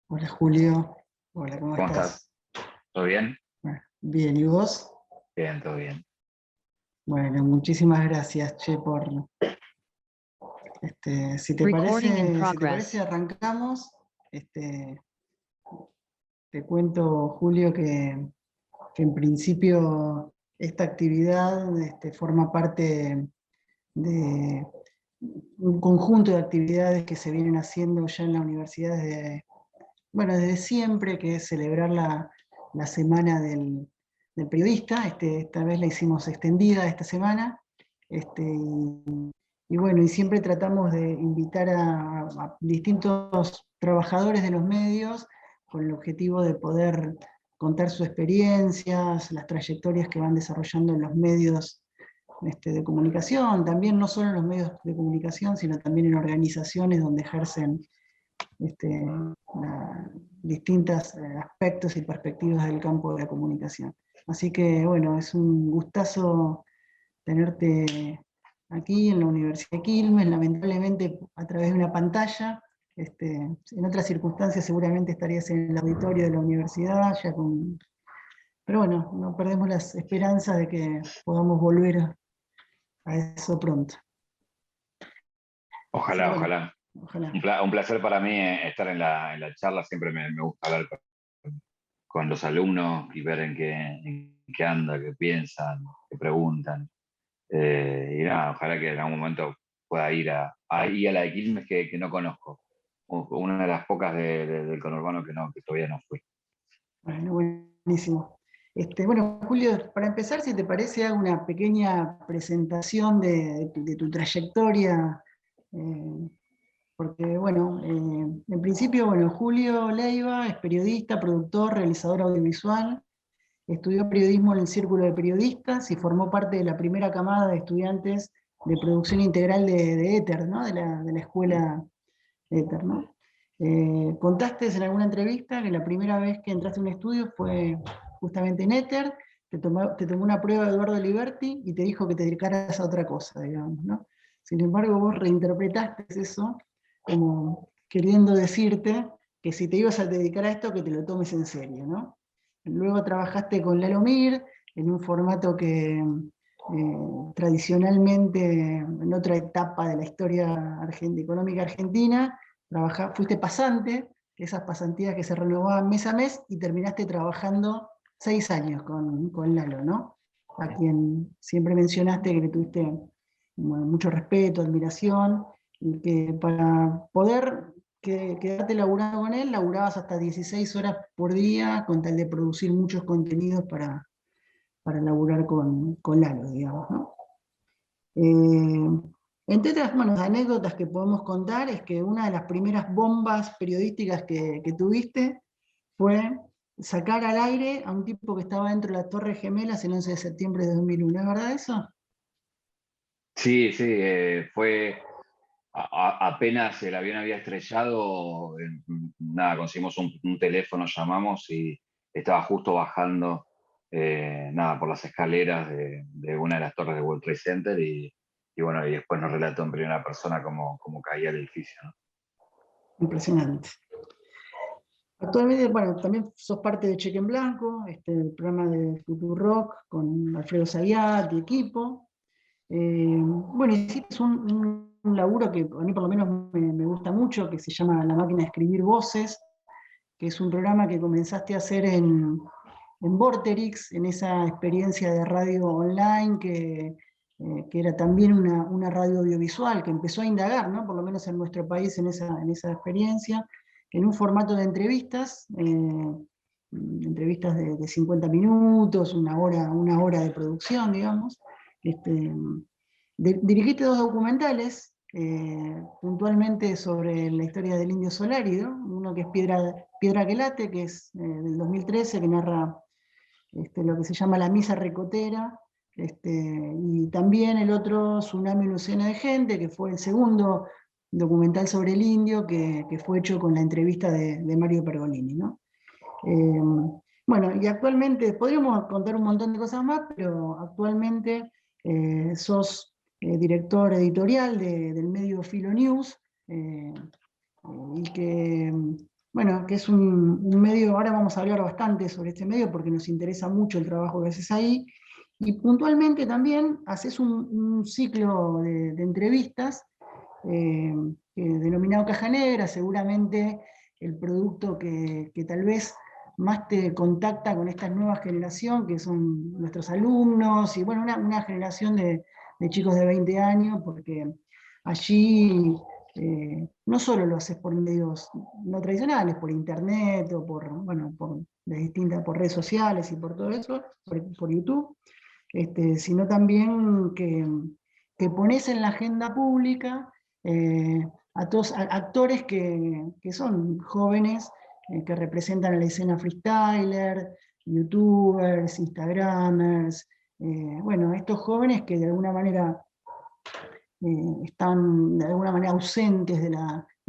Hola Julio, hola, ¿cómo ¿Cómo estás? estás? ¿Todo bien? Bueno, bien, ¿y vos? Bien, todo bien. Bueno, muchísimas gracias, che, por, si te Recording in parece, progress. arrancamos. Este, Te cuento, Julio, que en principio esta actividad forma parte de un conjunto de actividades que se vienen haciendo ya en la universidad desde siempre, que es celebrar la semana del periodista. Esta vez la hicimos extendida esta semana. Y bueno, y siempre tratamos de invitar a distintos trabajadores de los medios con el objetivo de poder contar sus experiencias, las trayectorias que van desarrollando en los medios de comunicación, también no solo en los medios de comunicación, sino también en organizaciones donde ejercen distintos aspectos y perspectivas del campo de la comunicación. Así que bueno, es un gustazo tenerte aquí en la Universidad de Quilmes, lamentablemente a través de una pantalla. En otras circunstancias seguramente estarías en el auditorio de la universidad, pero bueno, no perdemos las esperanzas de que podamos volver a eso pronto. Así que Ojalá, bueno, ojalá. ojalá. Un placer para mí estar en la charla. Siempre me gusta hablar con los alumnos y ver en qué anda, qué piensan, qué preguntan. Y nada, ojalá que en algún momento pueda ir ahí a la de Quilmes que no conozco. Una de las pocas del conurbano que todavía no fui. Bueno, buenísimo. Bueno, Julio, para empezar, si te parece, hago una pequeña presentación de tu trayectoria, eh, porque, bueno, en principio, bueno, Julio Leiva es periodista, productor, realizador audiovisual, estudió periodismo en el Círculo de Periodistas y formó parte de la primera camada de estudiantes de producción integral de ETER, ¿no? De la escuela ETER, ¿no? Contaste en alguna entrevista que la primera vez que entraste a un estudio fue justamente en ETER, te tomó una prueba de Eduardo Liberti y te dijo que te dedicaras a otra cosa, digamos, ¿no? Sin embargo, vos reinterpretaste eso como queriendo decirte que si te ibas a dedicar a esto, que te lo tomes en serio, ¿no? Luego trabajaste con Lalo Mir en un formato que tradicionalmente, en otra etapa de la historia económica argentina, fuiste pasante, esas pasantías que se renovaban mes a mes, y terminaste trabajando 6 años con Lalo, ¿no? A quien siempre mencionaste que le tuviste mucho respeto, admiración, y que para poder quedarte laburando con él, laburabas hasta 16 horas por día con tal de producir muchos contenidos para laburar con Lalo, digamos, ¿no? Entre otras, bueno, anécdotas que podemos contar es que una de las primeras bombas periodísticas que tuviste fue sacar al aire a un tipo que estaba dentro de las Torres Gemelas el 11 de septiembre de 2001. ¿Es verdad eso? Sí, sí, fue apenas el avión había estrellado, nada, conseguimos un teléfono, llamamos y estaba justo bajando, nada, por las escaleras de una de las torres de World Trade Center y bueno, y después nos relató en primera persona cómo caía el edificio, ¿no? Impresionante. Actualmente, bueno, también sos parte de Cheque en Blanco, el programa de Futurock con Alfredo Zayat y equipo. Bueno, hiciste un laburo que a mí por lo menos me gusta mucho, que se llama La Máquina de Escribir Voces, que es un programa que comenzaste a hacer en Vorterix, en esa experiencia de radio online que era también una radio audiovisual, que empezó a indagar, ¿no? Por lo menos en nuestro país, en esa experiencia, en un formato de entrevistas, entrevistas de 50 minutos, una hora de producción, digamos. Dirigiste 2 documentales, puntualmente sobre la historia del Indio Solárido, uno que es Piedra que Late, que es del 2013, que narra lo que se llama la misa recotera, y también el otro, Tsunami, una océano de gente, que fue el segundo documental sobre el indio, que fue hecho con la entrevista de Mario Pergolini, ¿no? Bueno, y actualmente, podríamos contar un montón de cosas más, pero actualmente sos director editorial del medio Filo News, y que, bueno, que es un medio, ahora vamos a hablar bastante sobre este medio porque nos interesa mucho el trabajo que haces ahí, y puntualmente también haces un ciclo de entrevistas eh, denominado Caja Negra, seguramente el producto que tal vez más te contacta con esta nueva generación, que son nuestros alumnos, y bueno, una generación de chicos de 20 años, porque allí no solo lo haces por medios no tradicionales, por internet o bueno, por redes sociales y por todo eso, por YouTube, sino también que pones en la agenda pública a todos actores que son jóvenes, que representan a la escena freestyler, youtubers, instagramers, bueno, estos jóvenes que de alguna manera están de alguna manera ausentes de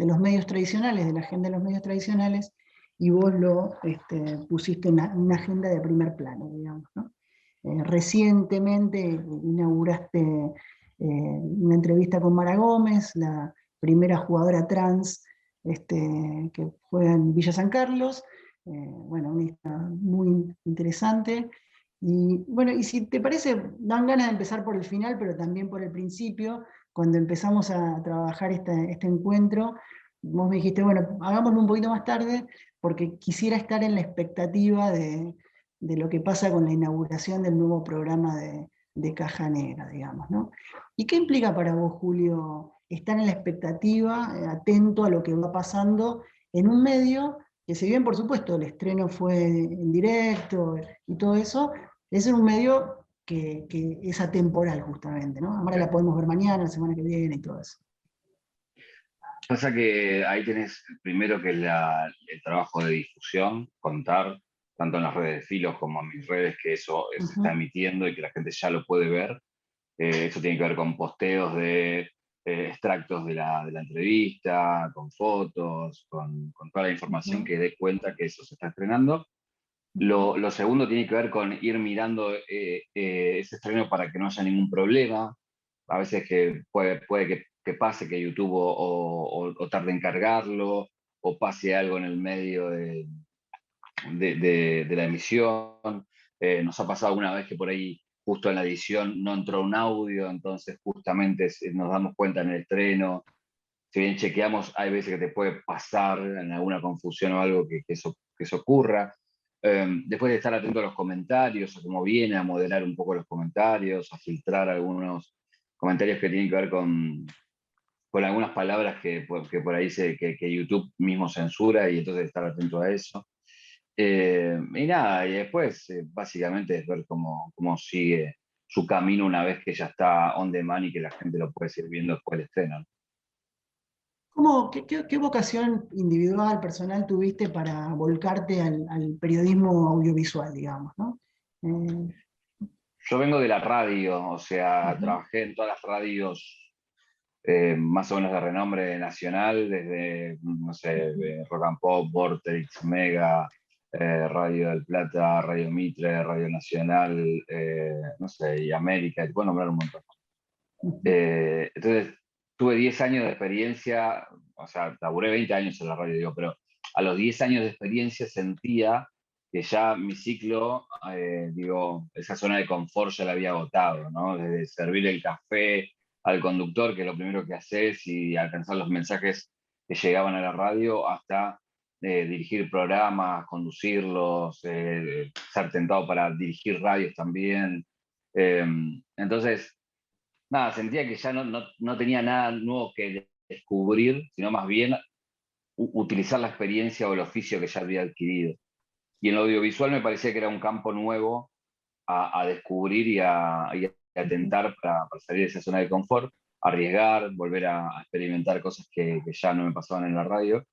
los medios tradicionales, de la agenda de los medios tradicionales, y vos lo pusiste en una agenda de primer plano, digamos, ¿no? Recientemente inauguraste una entrevista con Mara Gómez, la primera jugadora trans que fue en Villa San Carlos. Bueno, una historia muy interesante. Y bueno, y si te parece, dan ganas de empezar por el final, pero también por el principio, cuando empezamos a trabajar este encuentro, vos me dijiste, bueno, hagámoslo un poquito más tarde, porque quisiera estar en la expectativa de lo que pasa con la inauguración del nuevo programa de Caja Negra, digamos, ¿no? ¿Y qué implica para vos, Julio, estar en la expectativa, atento a lo que va pasando en un medio que, si bien por supuesto el estreno fue en directo y todo eso, es un medio que es atemporal justamente, ¿no? Ahora la podemos ver mañana, la semana que viene y todo eso. Pasa que ahí tenés primero que el trabajo de difusión, contar tanto en las redes de Filos como en mis redes que eso se está emitiendo y que la gente ya lo puede ver. Eso tiene que ver con posteos de extractos de la entrevista, con fotos, con toda la información que dé cuenta que eso se está estrenando. Lo segundo tiene que ver con ir mirando ese estreno para que no haya ningún problema. A veces que puede que pase que YouTube o tarde en cargarlo, o pase algo en el medio de la emisión. Nos ha pasado alguna vez que por ahí justo en la edición no entró un audio, entonces justamente nos damos cuenta en el estreno. Si bien chequeamos, hay veces que te puede pasar en alguna confusión o algo que eso ocurra. Después de estar atento a los comentarios, a cómo viene, a moderar un poco los comentarios, a filtrar algunos comentarios que tienen que ver con algunas palabras que por ahí que YouTube mismo censura, y entonces estar atento a eso. Y nada, y después básicamente es ver cómo sigue su camino una vez que ya está on demand y que la gente lo puede seguir viendo después del estreno, ¿no? ¿Qué vocación individual, personal tuviste para volcarte al periodismo audiovisual, digamos, ¿no? Eh, Yo vengo de la radio, o sea, Ujú. trabajé en todas las radios más o menos de renombre nacional, desde, no sé, Ujú. Rock and Pop, Vortex, Mega, Radio del Plata, Radio Mitre, Radio Nacional, no sé, y América, te puedo nombrar un montón. Ujú. Entonces, tuve 10 años de experiencia, o sea, laburé 20 años en la radio, digo, pero a los 10 años de experiencia sentía que ya mi ciclo, digo, esa zona de confort ya la había agotado, ¿no? Desde servir el café al conductor, que es lo primero que haces, y alcanzar los mensajes que llegaban a la radio, hasta dirigir programas, conducirlos, ser tentado para dirigir radios también. Eh, entonces, nada, sentía que ya no tenía nada nuevo que descubrir, sino más bien utilizar la experiencia o el oficio que ya había adquirido. Y en lo audiovisual me parecía que era un campo nuevo a descubrir y a tentar para salir de esa zona de confort, arriesgar, volver a experimentar cosas que ya no me pasaban en la radio.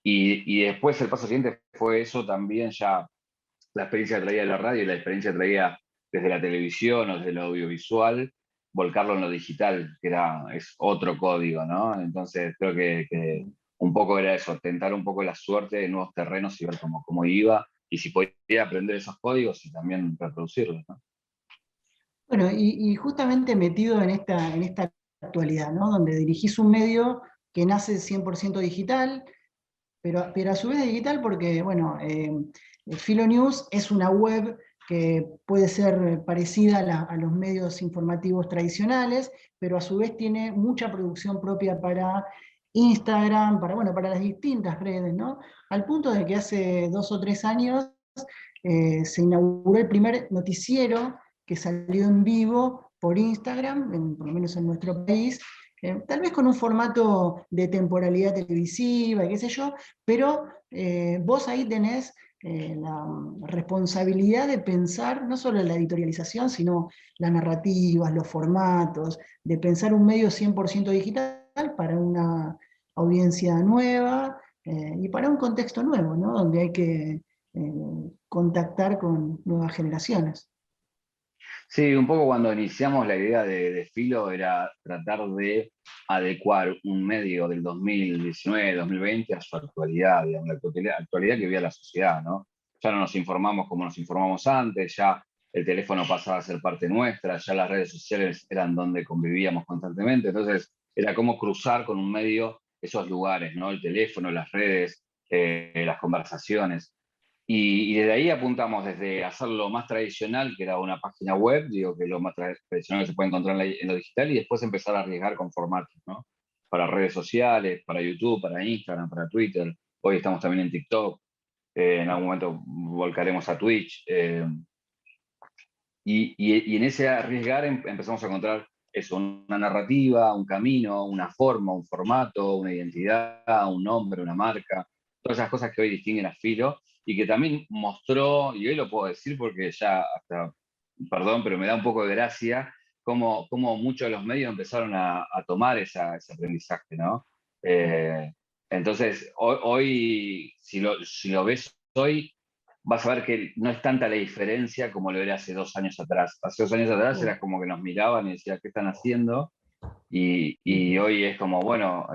Y después el paso siguiente fue eso también, ya la experiencia que traía de la radio y la experiencia que traía desde la televisión o desde lo audiovisual, volcarlo en lo digital, es otro código, ¿no? Entonces creo que un poco era eso, tentar un poco la suerte de nuevos terrenos y ver cómo iba, y si podía aprender esos códigos y también reproducirlos, ¿no? Bueno, y justamente metido en esta actualidad, ¿no? Donde dirigís un medio que nace 100% digital, pero a su vez digital porque, bueno, Filonews es una web que puede ser parecida a los medios informativos tradicionales, pero a su vez tiene mucha producción propia para Instagram, bueno, para las distintas redes, ¿no? Al punto de que hace 2 o 3 años se inauguró el primer noticiero que salió en vivo por Instagram, por lo menos en nuestro país, tal vez con un formato de temporalidad televisiva y qué sé yo, pero vos ahí tenés la responsabilidad de pensar no solo la editorialización, sino las narrativas, los formatos, de pensar un medio 100% digital para una audiencia nueva y para un contexto nuevo, ¿no? Donde hay que contactar con nuevas generaciones. Sí, un poco cuando iniciamos la idea de Filo era tratar de adecuar un medio del 2019, 2020 a su actualidad, digamos, la actualidad que vive la sociedad, ¿no? Ya no nos informamos como nos informamos antes, ya el teléfono pasaba a ser parte nuestra, ya las redes sociales eran donde convivíamos constantemente, entonces era como cruzar con un medio esos lugares, ¿no? El teléfono, las redes, las conversaciones. Y desde ahí apuntamos desde hacerlo más tradicional, que era una página web, digo que es lo más tradicional que se puede encontrar en lo digital, y después empezar a arriesgar con formatos, ¿no? Para redes sociales, para YouTube, para Instagram, para Twitter. Hoy estamos también en TikTok. En algún momento volcaremos a Twitch. Y en ese arriesgar empezamos a encontrar eso, una narrativa, un camino, una forma, un formato, una identidad, un nombre, una marca, todas esas cosas que hoy distinguen a Filo y que también mostró, y hoy lo puedo decir porque ya hasta, perdón, pero me da un poco de gracia, cómo muchos de los medios empezaron a tomar ese aprendizaje, ¿no? Eh, entonces, hoy si lo ves hoy, vas a ver que no es tanta la diferencia como lo era hace 2 años atrás. Hace 2 años atrás era como que nos miraban y decían, ¿qué están haciendo? Y hoy es como, bueno,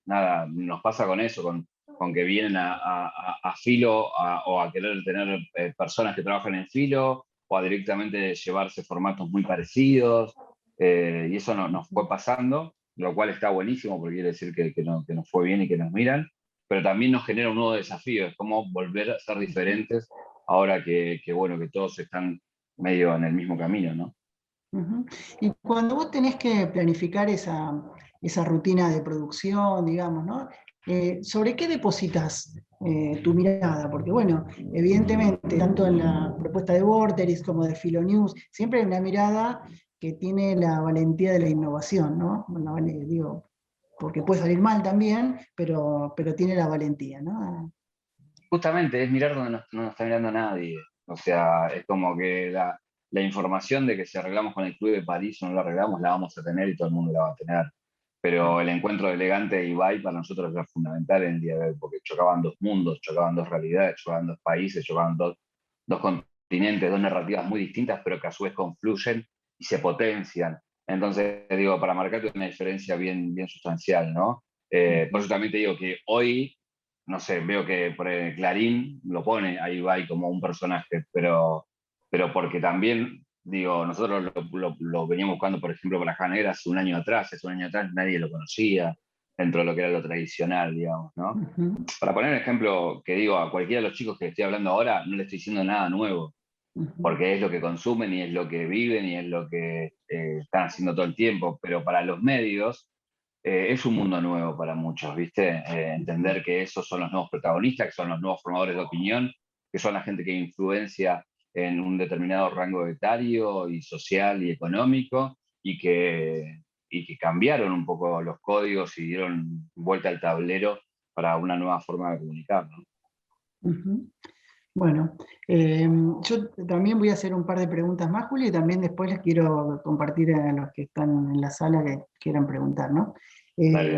nada, nos pasa con eso, con que vienen a Filo o a querer tener personas que trabajan en Filo o a directamente llevarse formatos muy parecidos. Y eso nos fue pasando, lo cual está buenísimo porque quiere decir que nos fue bien y que nos miran, pero también nos genera un nuevo desafío, es como volver a ser diferentes ahora bueno, que todos están medio en el mismo camino, ¿no? Ujú. Y cuando vos tenés que planificar esa rutina de producción, digamos, ¿no? ¿Sobre qué depositas tu mirada? Porque, bueno, evidentemente, tanto en la propuesta de Vorterix como de Filonews, siempre hay una mirada que tiene la valentía de la innovación, ¿no? Bueno, digo, porque puede salir mal también, pero tiene la valentía, ¿no? Justamente es mirar donde no nos está mirando nadie. O sea, es como que la información de que si arreglamos con el Club de París o no lo arreglamos, la vamos a tener y todo el mundo la va a tener. Pero el encuentro de Elegante de Ibai para nosotros era fundamental en el día de hoy, porque chocaban dos mundos, chocaban dos realidades, chocaban dos países, chocaban dos continentes, dos narrativas muy distintas, pero que a su vez confluyen y se potencian. Entonces, digo, para marcarte una diferencia bien sustancial, ¿no? Por eso también te digo que hoy no sé, veo que por Clarín lo pone ahí va como un personaje, pero porque también, digo, nosotros lo veníamos buscando, por ejemplo, para Janeiro hace un año atrás nadie lo conocía dentro de lo que era lo tradicional, digamos, ¿no? Ujú, Para poner un ejemplo que digo a cualquiera de los chicos que estoy hablando ahora, no le estoy diciendo nada nuevo, ujú, porque es lo que consumen y es lo que viven y es lo que están haciendo todo el tiempo, pero para los medios es un mundo nuevo para muchos, ¿viste? ujú. Entender que esos son los nuevos protagonistas, que son los nuevos formadores de opinión, que son la gente que influencia en un determinado rango etario y social y económico y que cambiaron un poco los códigos y dieron vuelta al tablero para una nueva forma de comunicar, ¿no? Ujú. Bueno, yo también voy a hacer un par de preguntas más, Julio, y también después les quiero compartir a los que están en la sala que quieran preguntar, ¿no? Dale, Eh,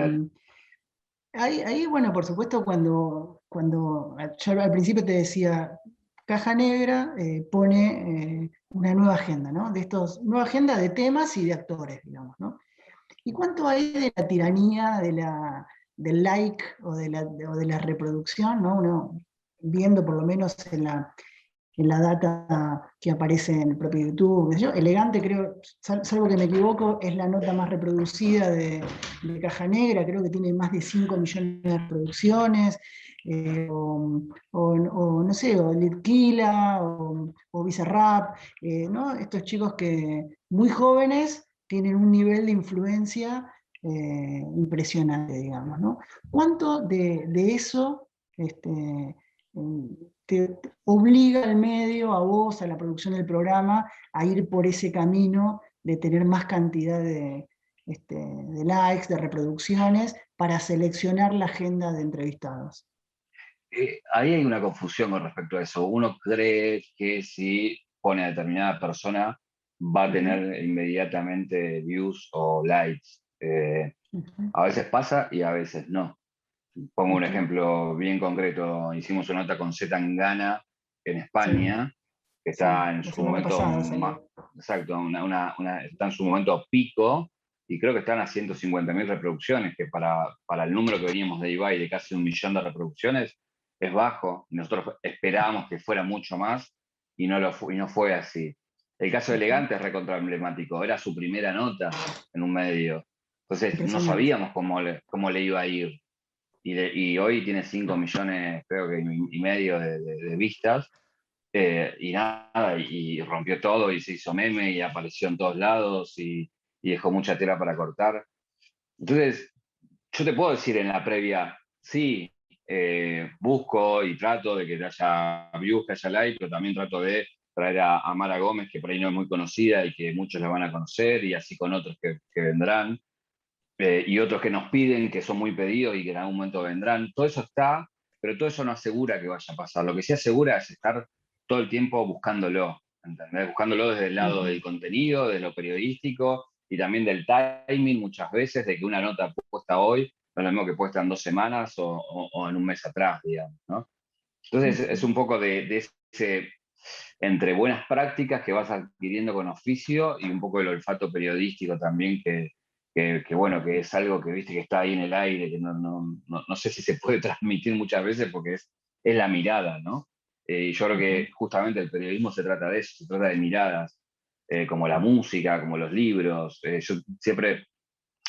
dale. ahí, bueno, por supuesto, cuando yo al principio te decía, Caja Negra pone una nueva agenda, ¿no? Nueva agenda de temas y de actores, digamos, ¿no? ¿Y cuánto hay de la tiranía, del like o de la reproducción, ¿no? Uno, viendo por lo menos en la data que aparece en el propio YouTube. Qué sé yo. Elegante, creo, salvo que me equivoco, es la nota más reproducida de Caja Negra, creo que tiene más de 5 millones de reproducciones. O no sé, o Litquila, o Bizarrap, ¿no? Estos chicos que muy jóvenes tienen un nivel de influencia impresionante, digamos, ¿no? ¿Cuánto de eso te obliga al medio, a vos, a la producción del programa, a ir por ese camino de tener más cantidad de likes, de reproducciones, para seleccionar la agenda de entrevistados? Ahí hay una confusión con respecto a eso. Uno cree que si pone a determinada persona va a tener inmediatamente views o likes. Ujú. A veces pasa y a veces no. Pongo un Ok. ejemplo bien concreto. Hicimos una nota con Z Tangana en Sí, España, que sí. está en La su semana momento pasada más, salió. exacto, está en su momento pico, y creo que están a 150.000 reproducciones, que para el número que veníamos de Ibai, de casi 1 millón de reproducciones, es bajo. Y nosotros esperábamos que fuera mucho más, y no fue así. El caso de Ujú. Elegante es recontra emblemático, era su primera nota en un medio. Entonces no Impresionante. sabíamos cómo le iba a ir. Y hoy tiene 5 millones, creo que y medio de vistas, y nada, y rompió todo y se hizo meme y apareció en todos lados y dejó mucha tela para cortar. Entonces, yo te puedo decir en la previa, sí, busco y trato de que haya views, que haya like, pero también trato de traer a Mara Gómez, que por ahí no es muy conocida y que muchos la van a conocer, y así con otros que vendrán, y otros que nos piden, que son muy pedidos y que en algún momento vendrán. Todo eso está, pero todo eso no asegura que vaya a pasar. Lo que sí asegura es estar todo el tiempo buscándolo, ¿entendés? Buscándolo desde el lado Ujú. del contenido, de lo periodístico y también del timing muchas veces, de que una nota puesta hoy no es lo mismo que puesta en 2 semanas o en un mes atrás, digamos, ¿no? Entonces es Ujú. un poco de ese entre buenas prácticas que vas adquiriendo con oficio y un poco el olfato periodístico también, bueno, que es algo que viste que está ahí en el aire, que no sé si se puede transmitir muchas veces porque es la mirada, ¿no? Y yo creo Ujú. que justamente el periodismo se trata de eso, se trata de miradas, como la música, como los libros. Yo siempre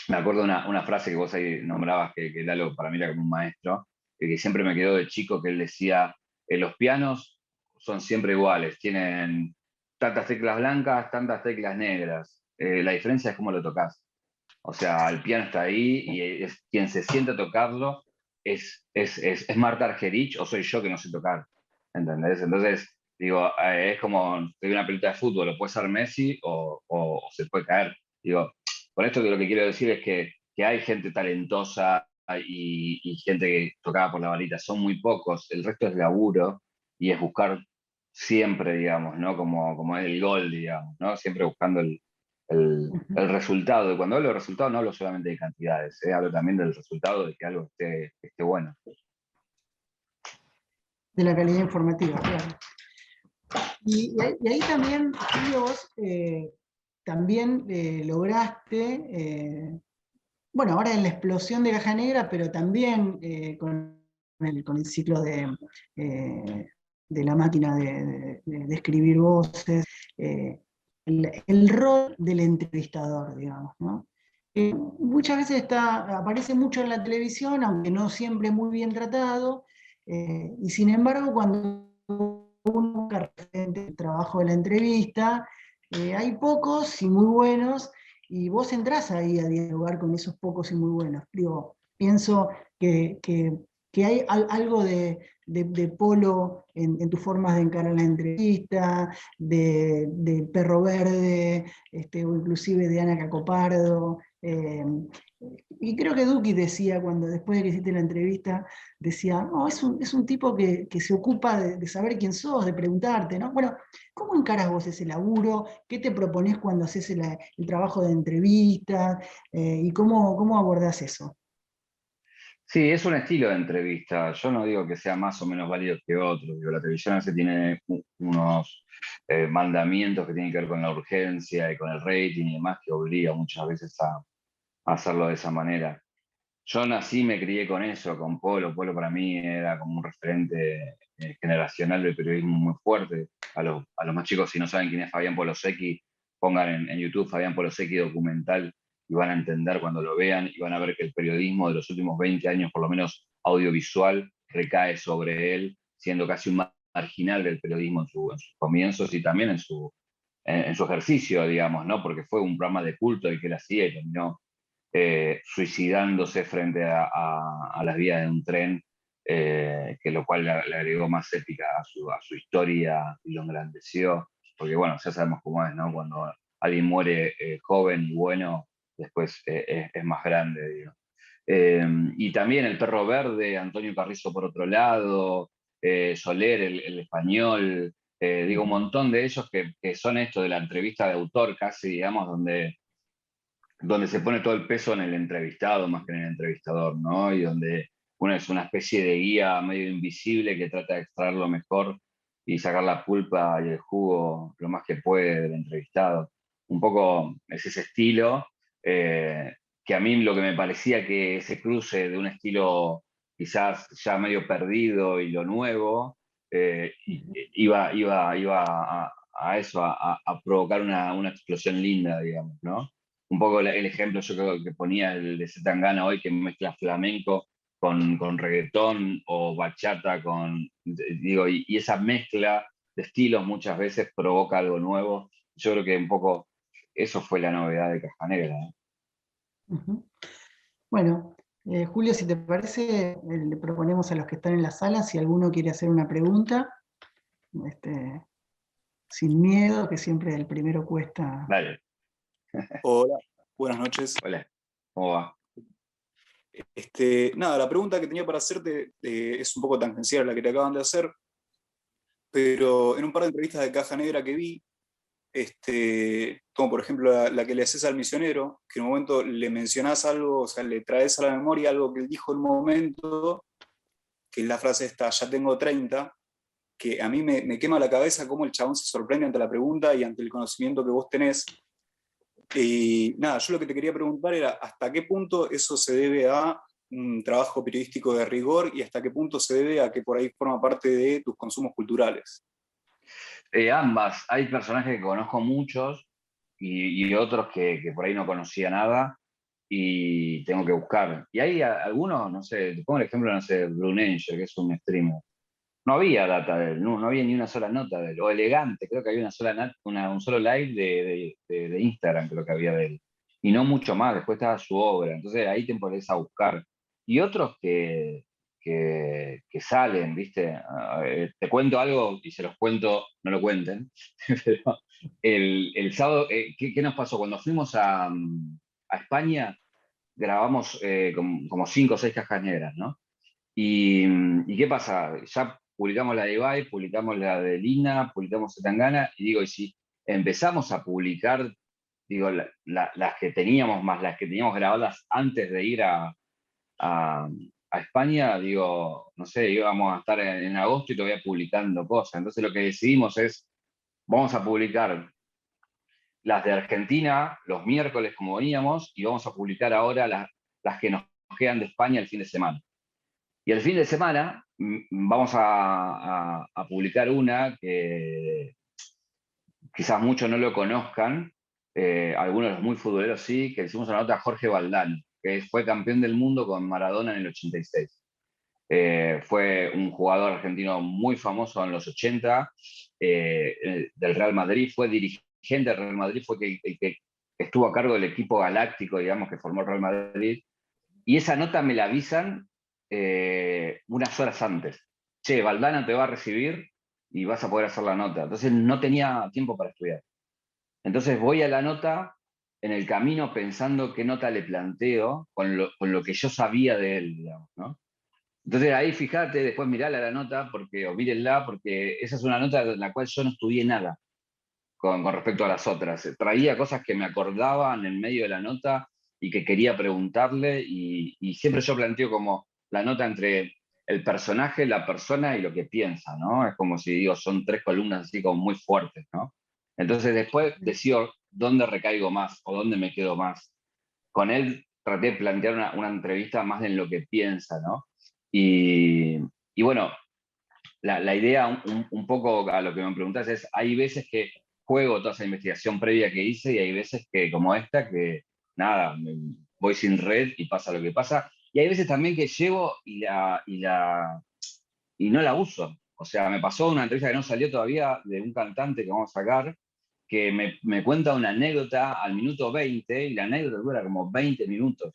me acuerdo de una frase que vos ahí nombrabas, que Lalo para mí era como un maestro, que siempre me quedó de chico, que él decía, los pianos son siempre iguales, tienen tantas teclas blancas, tantas teclas negras. La diferencia es cómo lo tocas. O sea, el piano está ahí y es, quien se siente a tocarlo es Marta Argerich o soy yo que no sé tocar. ¿Entendés? Entonces, digo, es como de una pelota de fútbol, lo puede ser Messi o se puede caer. Digo, con esto que lo que quiero decir es que hay gente talentosa y gente que tocaba por la varita, son muy pocos, el resto es laburo y es buscar siempre, digamos, ¿no? Como es el gol, digamos, ¿no? Siempre buscando Ujú. el resultado. Y cuando hablo de resultado no hablo solamente de cantidades, hablo también del resultado de que algo esté bueno. De la calidad informativa, claro. Y ahí también, Julio, vos también lograste, bueno, ahora en la explosión de Caja Negra, pero también con el ciclo eh, de la máquina de escribir voces, el rol del entrevistador, digamos, ¿no? Muchas veces aparece mucho en la televisión, aunque no siempre muy bien tratado, y sin embargo, cuando uno busca referente el trabajo de la entrevista, hay pocos y muy buenos, y vos entrás ahí a dialogar con esos pocos y muy buenos. Digo, pienso que hay algo de Polo en tus formas de encarar la entrevista, de Perro Verde, o inclusive de Ana Cacopardo. Y creo que Duki decía, cuando después de que hiciste la entrevista, decía, no, es un tipo que se ocupa de saber quién sos, de preguntarte, ¿no? Bueno, ¿cómo encaras vos ese laburo? ¿Qué te proponés cuando haces el trabajo de entrevista? ¿Y cómo abordás eso? Sí, es un estilo de entrevista. Yo no digo que sea más o menos válido que otro. Digo, la televisión a veces tiene unos mandamientos que tienen que ver con la urgencia y con el rating y demás que obliga muchas veces a hacerlo de esa manera. Yo nací, me crié con eso, con Polo. Polo para mí era como un referente generacional del periodismo muy fuerte. A los más chicos, si no saben quién es Fabián Polosecchi, pongan en YouTube Fabián Polosecchi documental y van a entender cuando lo vean y van a ver que el periodismo de los últimos 20 años, por lo menos audiovisual, recae sobre él, siendo casi un marginal del periodismo en sus comienzos y también en su ejercicio, digamos, ¿no? Porque fue un programa de culto el que él hacía y terminó suicidándose frente a las vías de un tren, que lo cual le agregó más épica a su historia y lo engrandeció, porque bueno, ya sabemos cómo es, ¿no? Cuando alguien muere joven y bueno, después es más grande, digo. Y también El Perro Verde, Antonio Carrizo por otro lado, Soler, el español, digo, un montón de ellos que son esto de la entrevista de autor casi, digamos, donde se pone todo el peso en el entrevistado más que en el entrevistador, ¿no? Y donde uno es una especie de guía medio invisible que trata de extraer lo mejor y sacar la pulpa y el jugo lo más que puede del entrevistado. Un poco es ese estilo, que a mí lo que me parecía que ese cruce de un estilo quizás ya medio perdido y lo nuevo, iba a eso, a provocar una explosión linda, digamos, ¿no? Un poco el ejemplo yo creo que ponía el de Zetangana hoy, que mezcla flamenco con reggaetón o bachata digo, y esa mezcla de estilos muchas veces provoca algo nuevo. Yo creo que un poco eso fue la novedad de Caja Negra, ¿no? Ujú. Bueno, Julio, si te parece, le proponemos a los que están en la sala, si alguno quiere hacer una pregunta, este, sin miedo, que siempre el primero cuesta. Dale, Hola, buenas noches. hola, ¿cómo va? Nada, la pregunta que tenía para hacerte es un poco tangencial a la que te acaban de hacer, pero en un par de entrevistas de Caja Negra que vi, como por ejemplo la que le haces al misionero, que en un momento le mencionás algo, o sea, le traes a la memoria algo que él dijo en un momento, que es la frase esta, ya tengo 30, que a mí me quema la cabeza cómo el chabón se sorprende ante la pregunta y ante el conocimiento que vos tenés. Y nada, yo lo que te quería preguntar era hasta qué punto eso se debe a un trabajo periodístico de rigor y hasta qué punto se debe a que por ahí forma parte de tus consumos culturales. Ambas. Hay personajes que conozco muchos y otros que por ahí no conocía nada y tengo que buscar. Y hay algunos, no sé, te pongo el ejemplo, no sé, Brunencher, que es un streamer. No había data de él, no había ni una sola nota de él. O Elegante, creo que había un solo live de Instagram, creo que había de él. Y no mucho más, después estaba su obra. Entonces ahí te pones a buscar. Y otros que salen, ¿viste? Te cuento algo y se los cuento, no lo cuenten. Pero el sábado, ¿qué nos pasó? Cuando fuimos a España, grabamos como 5 o 6 cajas negras, ¿no? ¿Y qué pasa? Ya publicamos la de Ibai, publicamos la de Lina, publicamos Zetangana, y digo, y si empezamos a publicar, digo, las que teníamos más las que teníamos grabadas antes de ir a España, digo, no sé, íbamos a estar en agosto y todavía publicando cosas. Entonces lo que decidimos es, vamos a publicar las de Argentina los miércoles como veníamos, y vamos a publicar ahora las que nos quedan de España el fin de semana. Y el fin de semana vamos a publicar una que quizás muchos no lo conozcan, algunos de los muy futboleros sí, que hicimos una nota a Jorge Valdano, que fue campeón del mundo con Maradona en el 86. Fue un jugador argentino muy famoso en los 80, del Real Madrid, fue dirigente del Real Madrid, fue el que estuvo a cargo del equipo galáctico, digamos, que formó el Real Madrid. Y esa nota me la avisan unas horas antes. Che, Valdana te va a recibir y vas a poder hacer la nota. Entonces no tenía tiempo para estudiar. Entonces voy a la nota en el camino pensando qué nota le planteo con lo que yo sabía de él, digamos, ¿no? Entonces ahí fíjate, después mirala la nota, o mírenla, porque esa es una nota de la cual yo no estudié nada con respecto a las otras. Traía cosas que me acordaban en medio de la nota y que quería preguntarle, y siempre yo planteo como la nota entre el personaje, la persona y lo que piensa, ¿no? Es como si digo, son 3 columnas así como muy fuertes, ¿no? Entonces después decido dónde recaigo más o dónde me quedo más. Con él traté de plantear una entrevista más en lo que piensa, ¿no? Y bueno, la idea, un poco a lo que me preguntás, es, hay veces que juego toda esa investigación previa que hice y hay veces que, como esta, que nada, voy sin red y pasa lo que pasa. Y hay veces también que llevo y no la uso. O sea, me pasó una entrevista que no salió todavía de un cantante que vamos a sacar, que me cuenta una anécdota al minuto 20 y la anécdota dura como 20 minutos.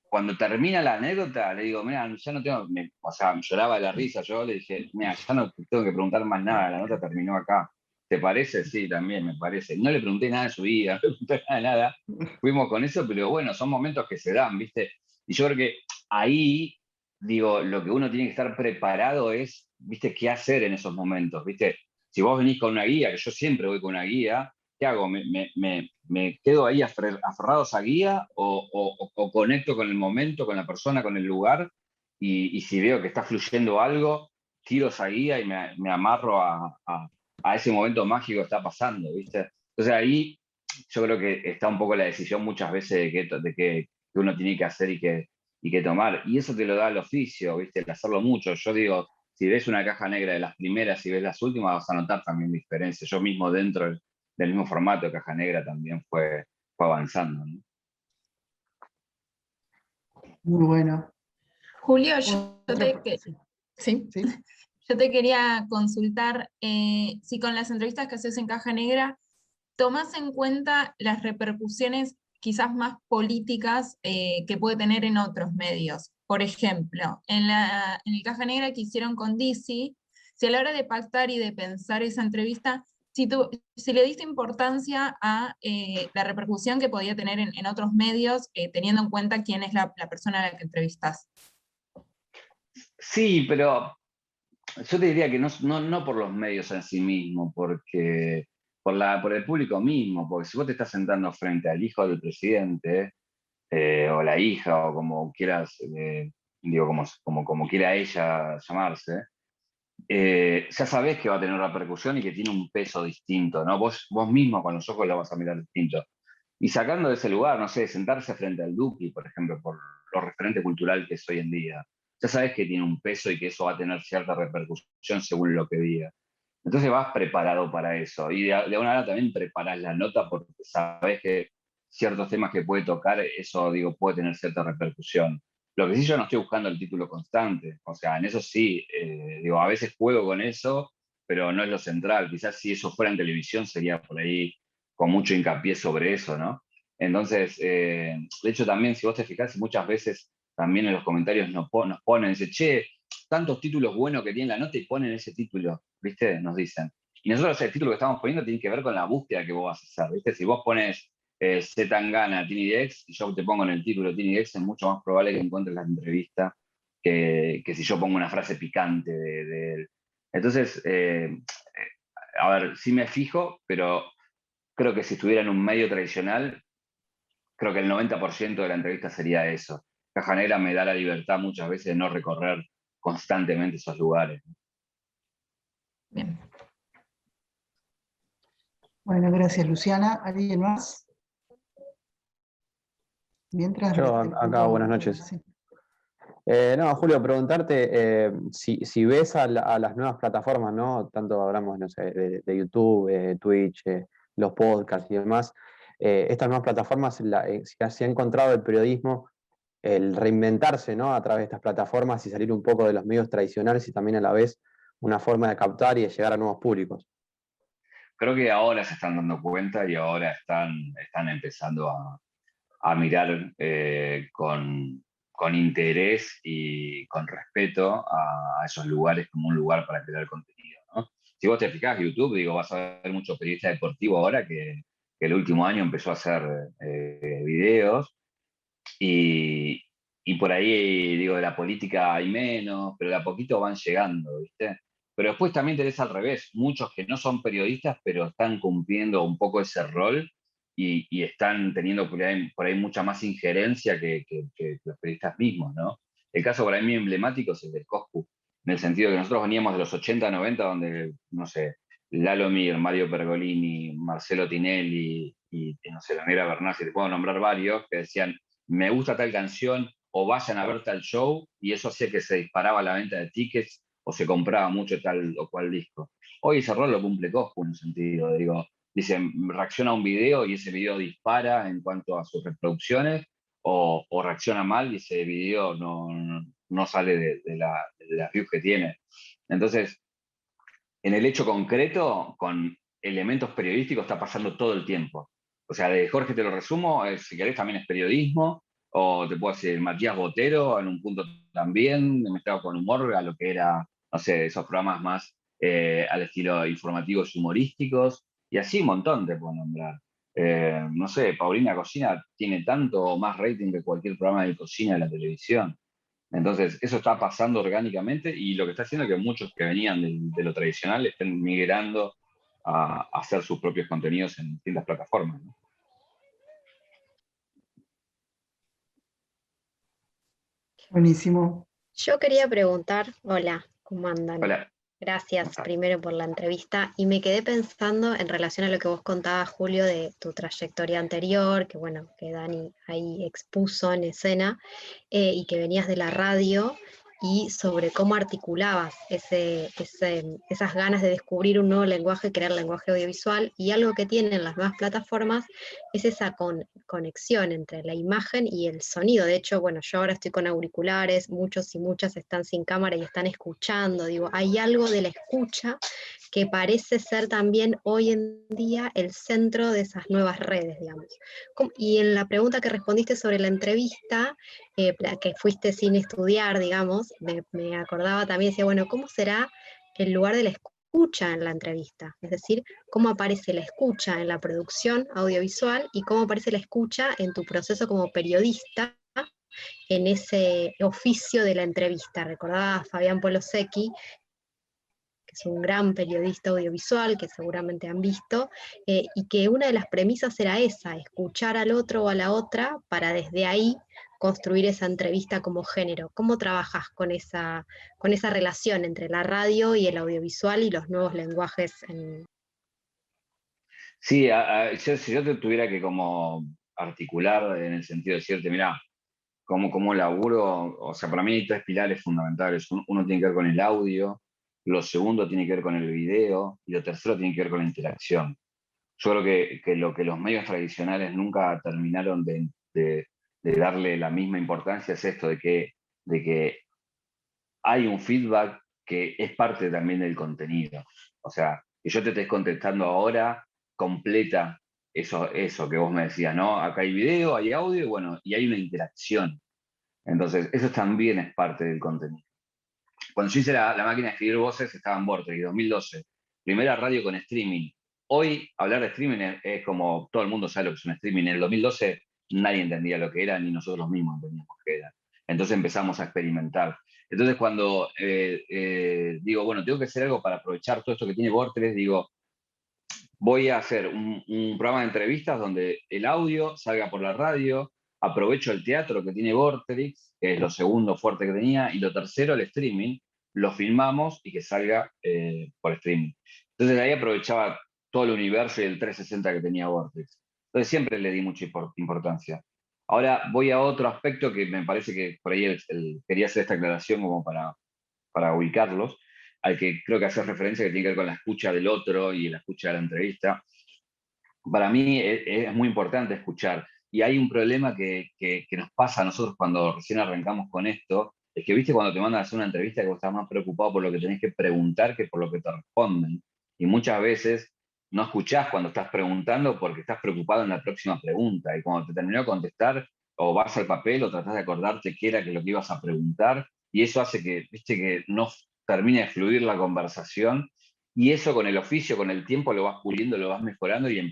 Cuando termina la anécdota, le digo, mira, ya no tengo, o sea, me lloraba de la risa, yo le dije, mira, ya no tengo que preguntar más nada, la nota terminó acá. ¿Te parece? Sí, también me parece. No le pregunté nada de su vida, no le pregunté nada de nada. Fuimos con eso, pero bueno, son momentos que se dan, ¿viste? Y yo creo que ahí, digo, lo que uno tiene que estar preparado es, ¿viste? ¿Qué hacer en esos momentos? ¿Viste? Si vos venís con una guía, que yo siempre voy con una guía, ¿qué hago? ¿Me quedo ahí aferrado a esa guía o conecto con el momento, con la persona, con el lugar? Y si veo que está fluyendo algo, tiro esa guía y me amarro a ese momento mágico que está pasando, ¿viste? Entonces ahí yo creo que está un poco la decisión muchas veces de que uno tiene que hacer y que tomar. Y eso te lo da el oficio, ¿viste? El hacerlo mucho. Yo digo, si ves una caja negra de las primeras y ves las últimas, vas a notar también diferencias. Yo mismo dentro del mismo formato de caja negra también fue avanzando, ¿no? Muy bueno. Julio, Otra- sí. ¿Sí? Yo te quería consultar si con las entrevistas que haces en Caja Negra tomás en cuenta las repercusiones quizás más políticas que puede tener en otros medios. Por ejemplo, en el Caja Negra que hicieron con Dizzy, si a la hora de pactar y de pensar esa entrevista, si le diste importancia a la repercusión que podía tener en otros medios, teniendo en cuenta quién es la persona a la que entrevistas. Sí, pero yo te diría que no por los medios en sí mismos, porque por el público mismo, porque si vos te estás sentando frente al hijo del presidente, o la hija, o como quieras, digo, como quiera ella llamarse, ya sabés que va a tener repercusión y que tiene un peso distinto, ¿no? Vos mismo con los ojos la vas a mirar distinto. Y sacando de ese lugar, no sé, sentarse frente al Duki, por ejemplo, por lo referente cultural que es hoy en día, ya sabes que tiene un peso y que eso va a tener cierta repercusión según lo que diga. Entonces vas preparado para eso. Y de alguna manera también preparás la nota porque sabes que ciertos temas que puede tocar, eso, digo, puede tener cierta repercusión. Lo que sí, yo no estoy buscando el título constante. O sea, en eso sí, digo, a veces juego con eso, pero no es lo central. Quizás si eso fuera en televisión sería por ahí con mucho hincapié sobre eso, ¿no? Entonces, de hecho también, si vos te fijás, muchas veces también en los comentarios nos ponen, dice, che, tantos títulos buenos que tiene la nota y ponen ese título, ¿viste? Nos dicen. Y nosotros el título que estamos poniendo tiene que ver con la búsqueda que vos vas a hacer, ¿viste? Si vos pones Z Tangana, Tiny Dex, y yo te pongo en el título Tiny Dex, es mucho más probable que encuentres la entrevista que si yo pongo una frase picante de él. Entonces, a ver, sí me fijo, pero creo que si estuviera en un medio tradicional, creo que el 90% de la entrevista sería eso. Caja Negra me da la libertad muchas veces de no recorrer constantemente esos lugares. Bien. Bueno, gracias, Luciana. ¿Alguien más? Mientras Yo acá, buenas noches. Sí. No, Julio, preguntarte si ves a las nuevas plataformas, ¿no? Tanto hablamos, no sé, de YouTube, Twitch, los podcasts y demás. Estas nuevas plataformas, si ha encontrado el periodismo, el reinventarse, ¿no? A través de estas plataformas y salir un poco de los medios tradicionales y también a la vez una forma de captar y de llegar a nuevos públicos. Creo que ahora se están dando cuenta y ahora están empezando a mirar con interés y con respeto a esos lugares como un lugar para crear contenido, ¿no? Si vos te fijás, YouTube, digo, vas a ver mucho periodista deportivo ahora que el último año empezó a hacer videos y, y por ahí, digo, de la política hay menos, pero de a poquito van llegando, ¿viste? Pero después también tenés al revés, muchos que no son periodistas, pero están cumpliendo un poco ese rol y están teniendo por ahí mucha más injerencia que los periodistas mismos, ¿no? El caso por ahí muy emblemático es el del Coscu, en el sentido que nosotros veníamos de los 80, 90, donde, no sé, Lalo Mir, Mario Pergolini, Marcelo Tinelli y no sé, la Negra Bernasi, te puedo nombrar varios, que decían, me gusta tal canción o vayan a ver tal show, y eso hacía que se disparaba la venta de tickets o se compraba mucho tal o cual disco. Hoy ese rol lo cumple Coscu en un sentido, digo, dice, reacciona a un video y ese video dispara en cuanto a sus reproducciones, o reacciona mal y ese video no sale de las views que tiene. Entonces, en el hecho concreto, con elementos periodísticos está pasando todo el tiempo. O sea, de Jorge te lo resumo, si querés también es periodismo, o te puedo decir Matías Botero, en un punto también, mezclado con humor, a lo que era, no sé, esos programas más al estilo informativos y humorísticos, y así un montón te puedo nombrar. No sé, Paulina Cocina tiene tanto o más rating que cualquier programa de cocina de la televisión. Entonces, eso está pasando orgánicamente y lo que está haciendo es que muchos que venían de lo tradicional estén migrando a hacer sus propios contenidos en distintas plataformas, ¿no? Buenísimo. Yo quería preguntar, hola, ¿cómo andan? Hola, ¿cómo Gracias estás? primero por la entrevista y me quedé pensando en relación a lo que vos contabas, Julio, de tu trayectoria anterior, que bueno, que Dani ahí expuso en escena, y que venías de la radio y sobre cómo articulabas esas ganas de descubrir un nuevo lenguaje, crear lenguaje audiovisual, y algo que tienen las nuevas plataformas es esa conexión entre la imagen y el sonido. De hecho, bueno, yo ahora estoy con auriculares, muchos y muchas están sin cámara y están escuchando. Digo, hay algo de la escucha que parece ser también hoy en día el centro de esas nuevas redes, digamos. Y en la pregunta que respondiste sobre la entrevista, que fuiste sin estudiar, digamos, me acordaba también, decía, bueno, ¿cómo será el lugar de la escucha en la entrevista? Es decir, cómo aparece la escucha en la producción audiovisual y cómo aparece la escucha en tu proceso como periodista en ese oficio de la entrevista. Recordaba a Fabián Polosecchi, que es un gran periodista audiovisual, que seguramente han visto, y que una de las premisas era esa, escuchar al otro o a la otra para desde ahí construir esa entrevista como género. ¿Cómo trabajas con esa relación entre la radio y el audiovisual y los nuevos lenguajes? Sí, si yo te tuviera que como articular en el sentido de decirte, mira, cómo laburo, o sea, para mí hay tres pilares fundamentales. Uno tiene que ver con el audio, lo segundo tiene que ver con el video y lo tercero tiene que ver con la interacción. Yo creo que lo que los medios tradicionales nunca terminaron de darle la misma importancia es esto, de que hay un feedback que es parte también del contenido. O sea, que yo te estés contestando ahora completa eso que vos me decías, ¿no? Acá hay video, hay audio, y bueno, y hay una interacción. Entonces, eso también es parte del contenido. Cuando yo hice la máquina de escribir voces, estaba en Vortex, 2012. Primera radio con streaming. Hoy, hablar de streaming es como todo el mundo sabe lo que es un streaming. En el 2012 nadie entendía lo que era, ni nosotros mismos entendíamos qué era. Entonces empezamos a experimentar. Entonces, cuando digo, bueno, tengo que hacer algo para aprovechar todo esto que tiene Vortex, digo, voy a hacer un programa de entrevistas donde el audio salga por la radio, aprovecho el teatro que tiene Vorterix, que es lo segundo fuerte que tenía, y lo tercero, el streaming, lo filmamos y que salga por streaming. Entonces ahí aprovechaba todo el universo y el 360 que tenía Vortex. Entonces siempre le di mucha importancia. Ahora voy a otro aspecto que me parece que por ahí quería hacer esta aclaración como para ubicarlos, al que creo que hace referencia, que tiene que ver con la escucha del otro y la escucha de la entrevista. Para mí es muy importante escuchar. Y hay un problema que nos pasa a nosotros cuando recién arrancamos con esto, es que, viste, cuando te mandan a hacer una entrevista, que vos estás más preocupado por lo que tenés que preguntar que por lo que te responden. Y muchas veces no escuchás cuando estás preguntando porque estás preocupado en la próxima pregunta. Y cuando te terminó de contestar, o vas al papel o tratás de acordarte qué era lo que ibas a preguntar. Y eso hace que, viste, que no termine de fluir la conversación, y eso con el oficio, con el tiempo lo vas puliendo, lo vas mejorando y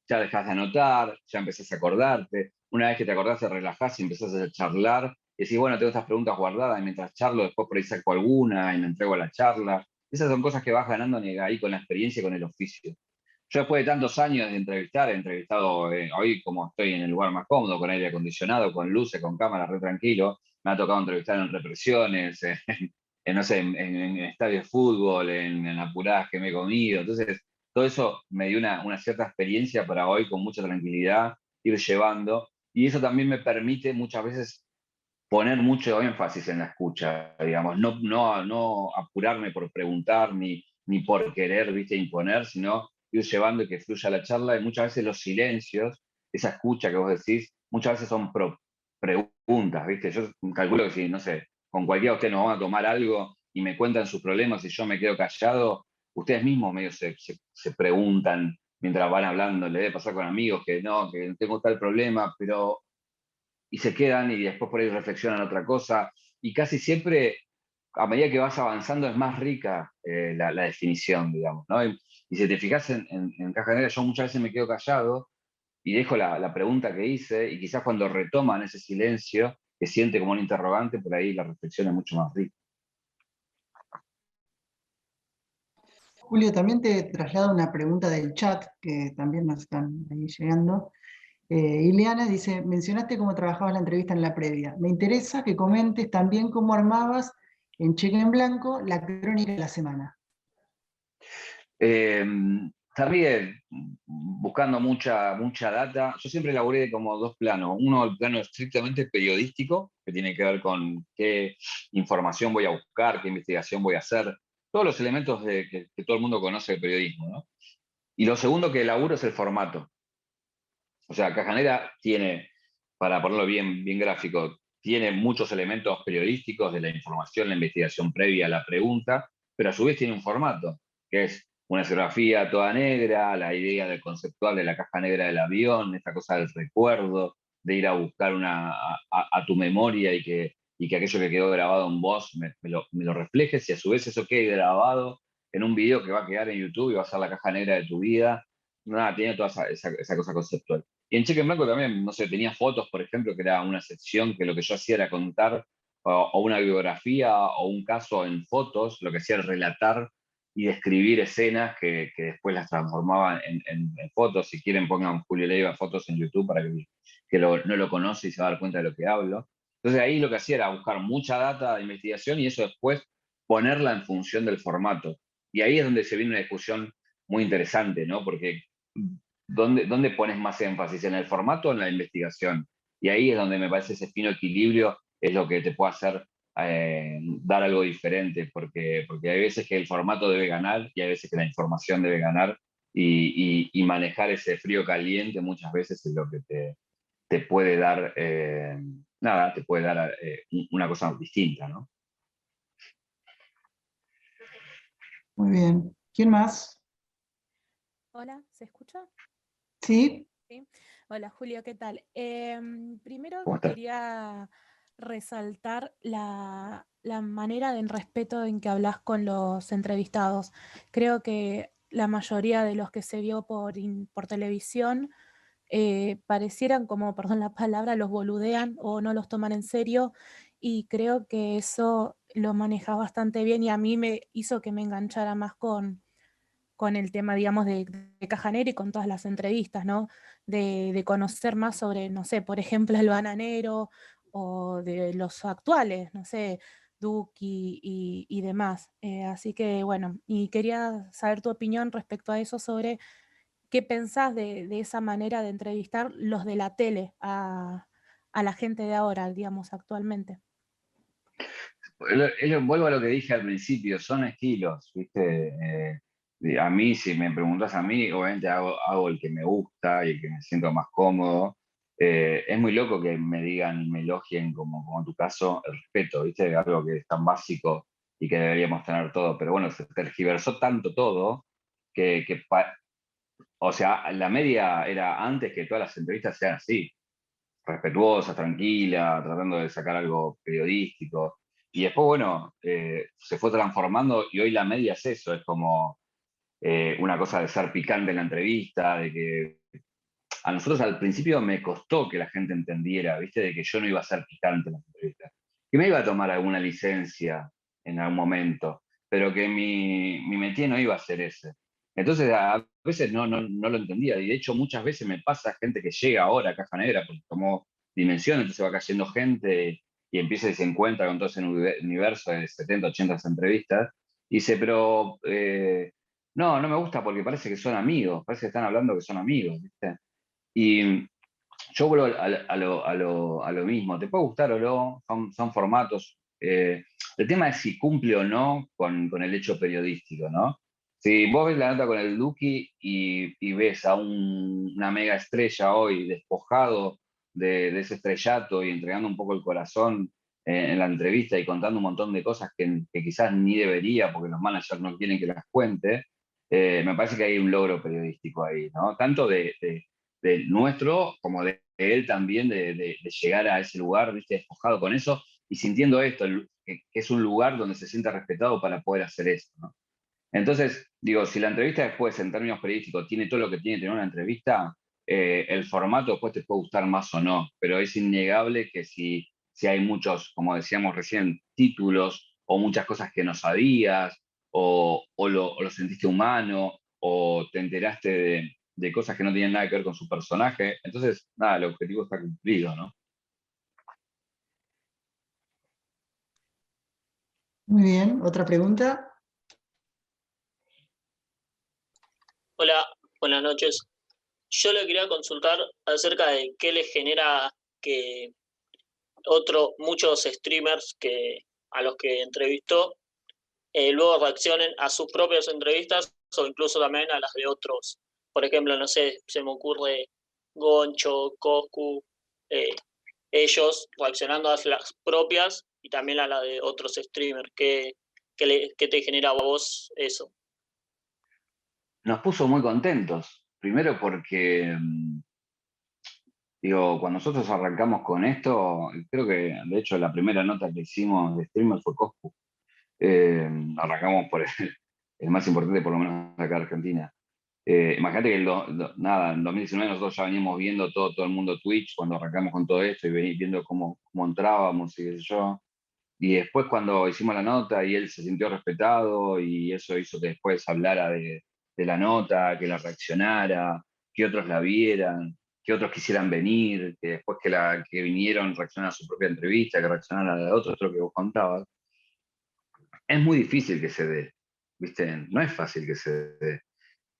ya dejas de anotar, ya empezás a acordarte. Una vez que te acordás, te relajás y empezás a charlar. Y decís, bueno, tengo estas preguntas guardadas y mientras charlo, después por ahí saco alguna y me entrego a la charla. Esas son cosas que vas ganando ahí con la experiencia y con el oficio. Yo después de tantos años de entrevistar, he entrevistado hoy como estoy en el lugar más cómodo, con aire acondicionado, con luces, con cámaras, re tranquilo. Me ha tocado entrevistar en represiones, no sé, en estadios de fútbol, en apuradas que me he comido. Entonces, todo eso me dio una cierta experiencia para hoy con mucha tranquilidad ir llevando. Y eso también me permite muchas veces poner mucho énfasis en la escucha, digamos, no apurarme por preguntar ni por querer, viste, imponer, sino ir llevando y que fluya la charla, y muchas veces los silencios, esa escucha que vos decís, muchas veces son preguntas, viste, yo calculo que si, no sé, con cualquiera de ustedes nos van a tomar algo y me cuentan sus problemas y yo me quedo callado, ustedes mismos medio se preguntan mientras van hablando, le debe pasar con amigos que no, que tengo tal problema, pero y se quedan y después por ahí reflexionan otra cosa. Y casi siempre, a medida que vas avanzando, es más rica la definición, digamos, ¿no? Y si te fijas en Caja Negra, yo muchas veces me quedo callado y dejo la pregunta que hice, y quizás cuando retoman ese silencio, que siente como un interrogante, por ahí la reflexión es mucho más rica. Julio, también te traslado una pregunta del chat, que también nos están ahí llegando. Ileana dice, mencionaste cómo trabajabas la entrevista en la previa. Me interesa que comentes también cómo armabas en cheque en blanco la crónica de la semana. También buscando mucha data. Yo siempre laburé como dos planos. Uno, el plano estrictamente periodístico, que tiene que ver con qué información voy a buscar, qué investigación voy a hacer, todos los elementos que todo el mundo conoce del periodismo, ¿no? Y lo segundo que laburo es el formato. O sea, Caja Negra tiene, para ponerlo bien gráfico, tiene muchos elementos periodísticos de la información, la investigación previa a la pregunta, pero a su vez tiene un formato, que es una escenografía toda negra, la idea del conceptual de la caja negra del avión, esta cosa del recuerdo, de ir a buscar a tu memoria y que aquello que quedó grabado en vos me lo reflejes, y a su vez eso quede grabado en un video que va a quedar en YouTube y va a ser la caja negra de tu vida. Nada, tiene toda esa cosa conceptual. Y en Cheque en Blanco también, no sé, tenía fotos, por ejemplo, que era una sección que lo que yo hacía era contar o una biografía o un caso en fotos, lo que hacía era relatar y describir escenas que después las transformaba en fotos. Si quieren, pongan Julio Leiva fotos en YouTube para que no lo conoce y se va a dar cuenta de lo que hablo. Entonces ahí lo que hacía era buscar mucha data de investigación y eso después ponerla en función del formato. Y ahí es donde se viene una discusión muy interesante, ¿no? Porque ¿dónde pones más énfasis? ¿En el formato o en la investigación? Y ahí es donde me parece ese fino equilibrio es lo que te puede hacer dar algo diferente, porque hay veces que el formato debe ganar y hay veces que la información debe ganar, y manejar ese frío caliente muchas veces es lo que te puede dar, nada, te puede dar una cosa distinta, ¿no? Muy bien. ¿Quién más? Hola, ¿se escucha? ¿Sí? Sí. Hola, Julio, ¿qué tal? Primero ¿Cómo estás? quería resaltar la manera de respeto en que hablas con los entrevistados. Creo que la mayoría de los que se vio por televisión parecieran como, perdón la palabra, los boludean o no los toman en serio, y creo que eso lo manejas bastante bien y a mí me hizo que me enganchara más con el tema, digamos, de Caja Negra y con todas las entrevistas, ¿no? De conocer más sobre, no sé, por ejemplo, el bananero o de los actuales, no sé, Duki y demás. Así que, bueno, y quería saber tu opinión respecto a eso, sobre qué pensás de esa manera de entrevistar los de la tele a la gente de ahora, digamos, actualmente. Vuelvo a lo que dije al principio, son estilos, ¿viste? A mí, si me preguntas a mí, obviamente hago el que me gusta y el que me siento más cómodo. Es muy loco que me digan y me elogien, como en tu caso, el respeto, ¿viste? Algo que es tan básico y que deberíamos tener todo. Pero bueno, se tergiversó tanto todo que o sea, la media era antes que todas las entrevistas sean así, respetuosa, tranquila, tratando de sacar algo periodístico. Y después, bueno, se fue transformando y hoy la media es eso, es como una cosa de ser picante en la entrevista, de que a nosotros al principio me costó que la gente entendiera, ¿viste? De que yo no iba a ser picante en la entrevista, que me iba a tomar alguna licencia en algún momento, pero que mi métier no iba a ser ese. Entonces a veces no lo entendía, y de hecho muchas veces me pasa gente que llega ahora a Caja Negra porque tomó dimensión, entonces va cayendo gente y empieza y se encuentra con todo ese universo de 70, 80 entrevistas, y dice, pero no me gusta porque parece que son amigos, parece que están hablando que son amigos, ¿viste? Y yo vuelvo a lo mismo, te puede gustar o no, son formatos. El tema es si cumple o no con el hecho periodístico, ¿no? Si vos ves la nota con el Duki y ves a una mega estrella hoy despojado de ese estrellato y entregando un poco el corazón en la entrevista y contando un montón de cosas que quizás ni debería porque los managers no quieren que las cuente, me parece que hay un logro periodístico ahí, ¿no? Tanto de nuestro como de él también, de llegar a ese lugar, ¿viste? Despojado con eso y sintiendo esto, que es un lugar donde se siente respetado para poder hacer esto, ¿no? Entonces, digo, si la entrevista después, en términos periodísticos, tiene todo lo que tiene que tener una entrevista, el formato después te puede gustar más o no, pero es innegable que si hay muchos, como decíamos recién, títulos o muchas cosas que no sabías, o lo sentiste humano, o te enteraste de cosas que no tienen nada que ver con su personaje, entonces, nada, el objetivo está cumplido, ¿no? Muy bien, ¿otra pregunta? Hola, buenas noches. Yo le quería consultar acerca de qué le genera que muchos streamers a los que entrevistó luego reaccionen a sus propias entrevistas o incluso también a las de otros. Por ejemplo, no sé, se me ocurre Goncho, Coscu, eh, ellos reaccionando a las propias y también a la de otros streamers. ¿Qué te genera a vos eso? Nos puso muy contentos. Primero porque, digo, cuando nosotros arrancamos con esto, creo que de hecho la primera nota que hicimos de streamer fue Coscu. Arrancamos por el más importante, por lo menos acá en Argentina. Imagínate que nada, en 2019 nosotros ya veníamos viendo todo el mundo Twitch cuando arrancamos con todo esto y viendo cómo entrábamos y qué sé yo. Y después cuando hicimos la nota y él se sintió respetado y eso hizo que después hablara de la nota, que la reaccionara, que otros la vieran, que otros quisieran venir, que después que vinieron reaccionaran a su propia entrevista, que reaccionaran a la de otros, lo que vos contabas. Es muy difícil que se dé, ¿viste? No es fácil que se dé.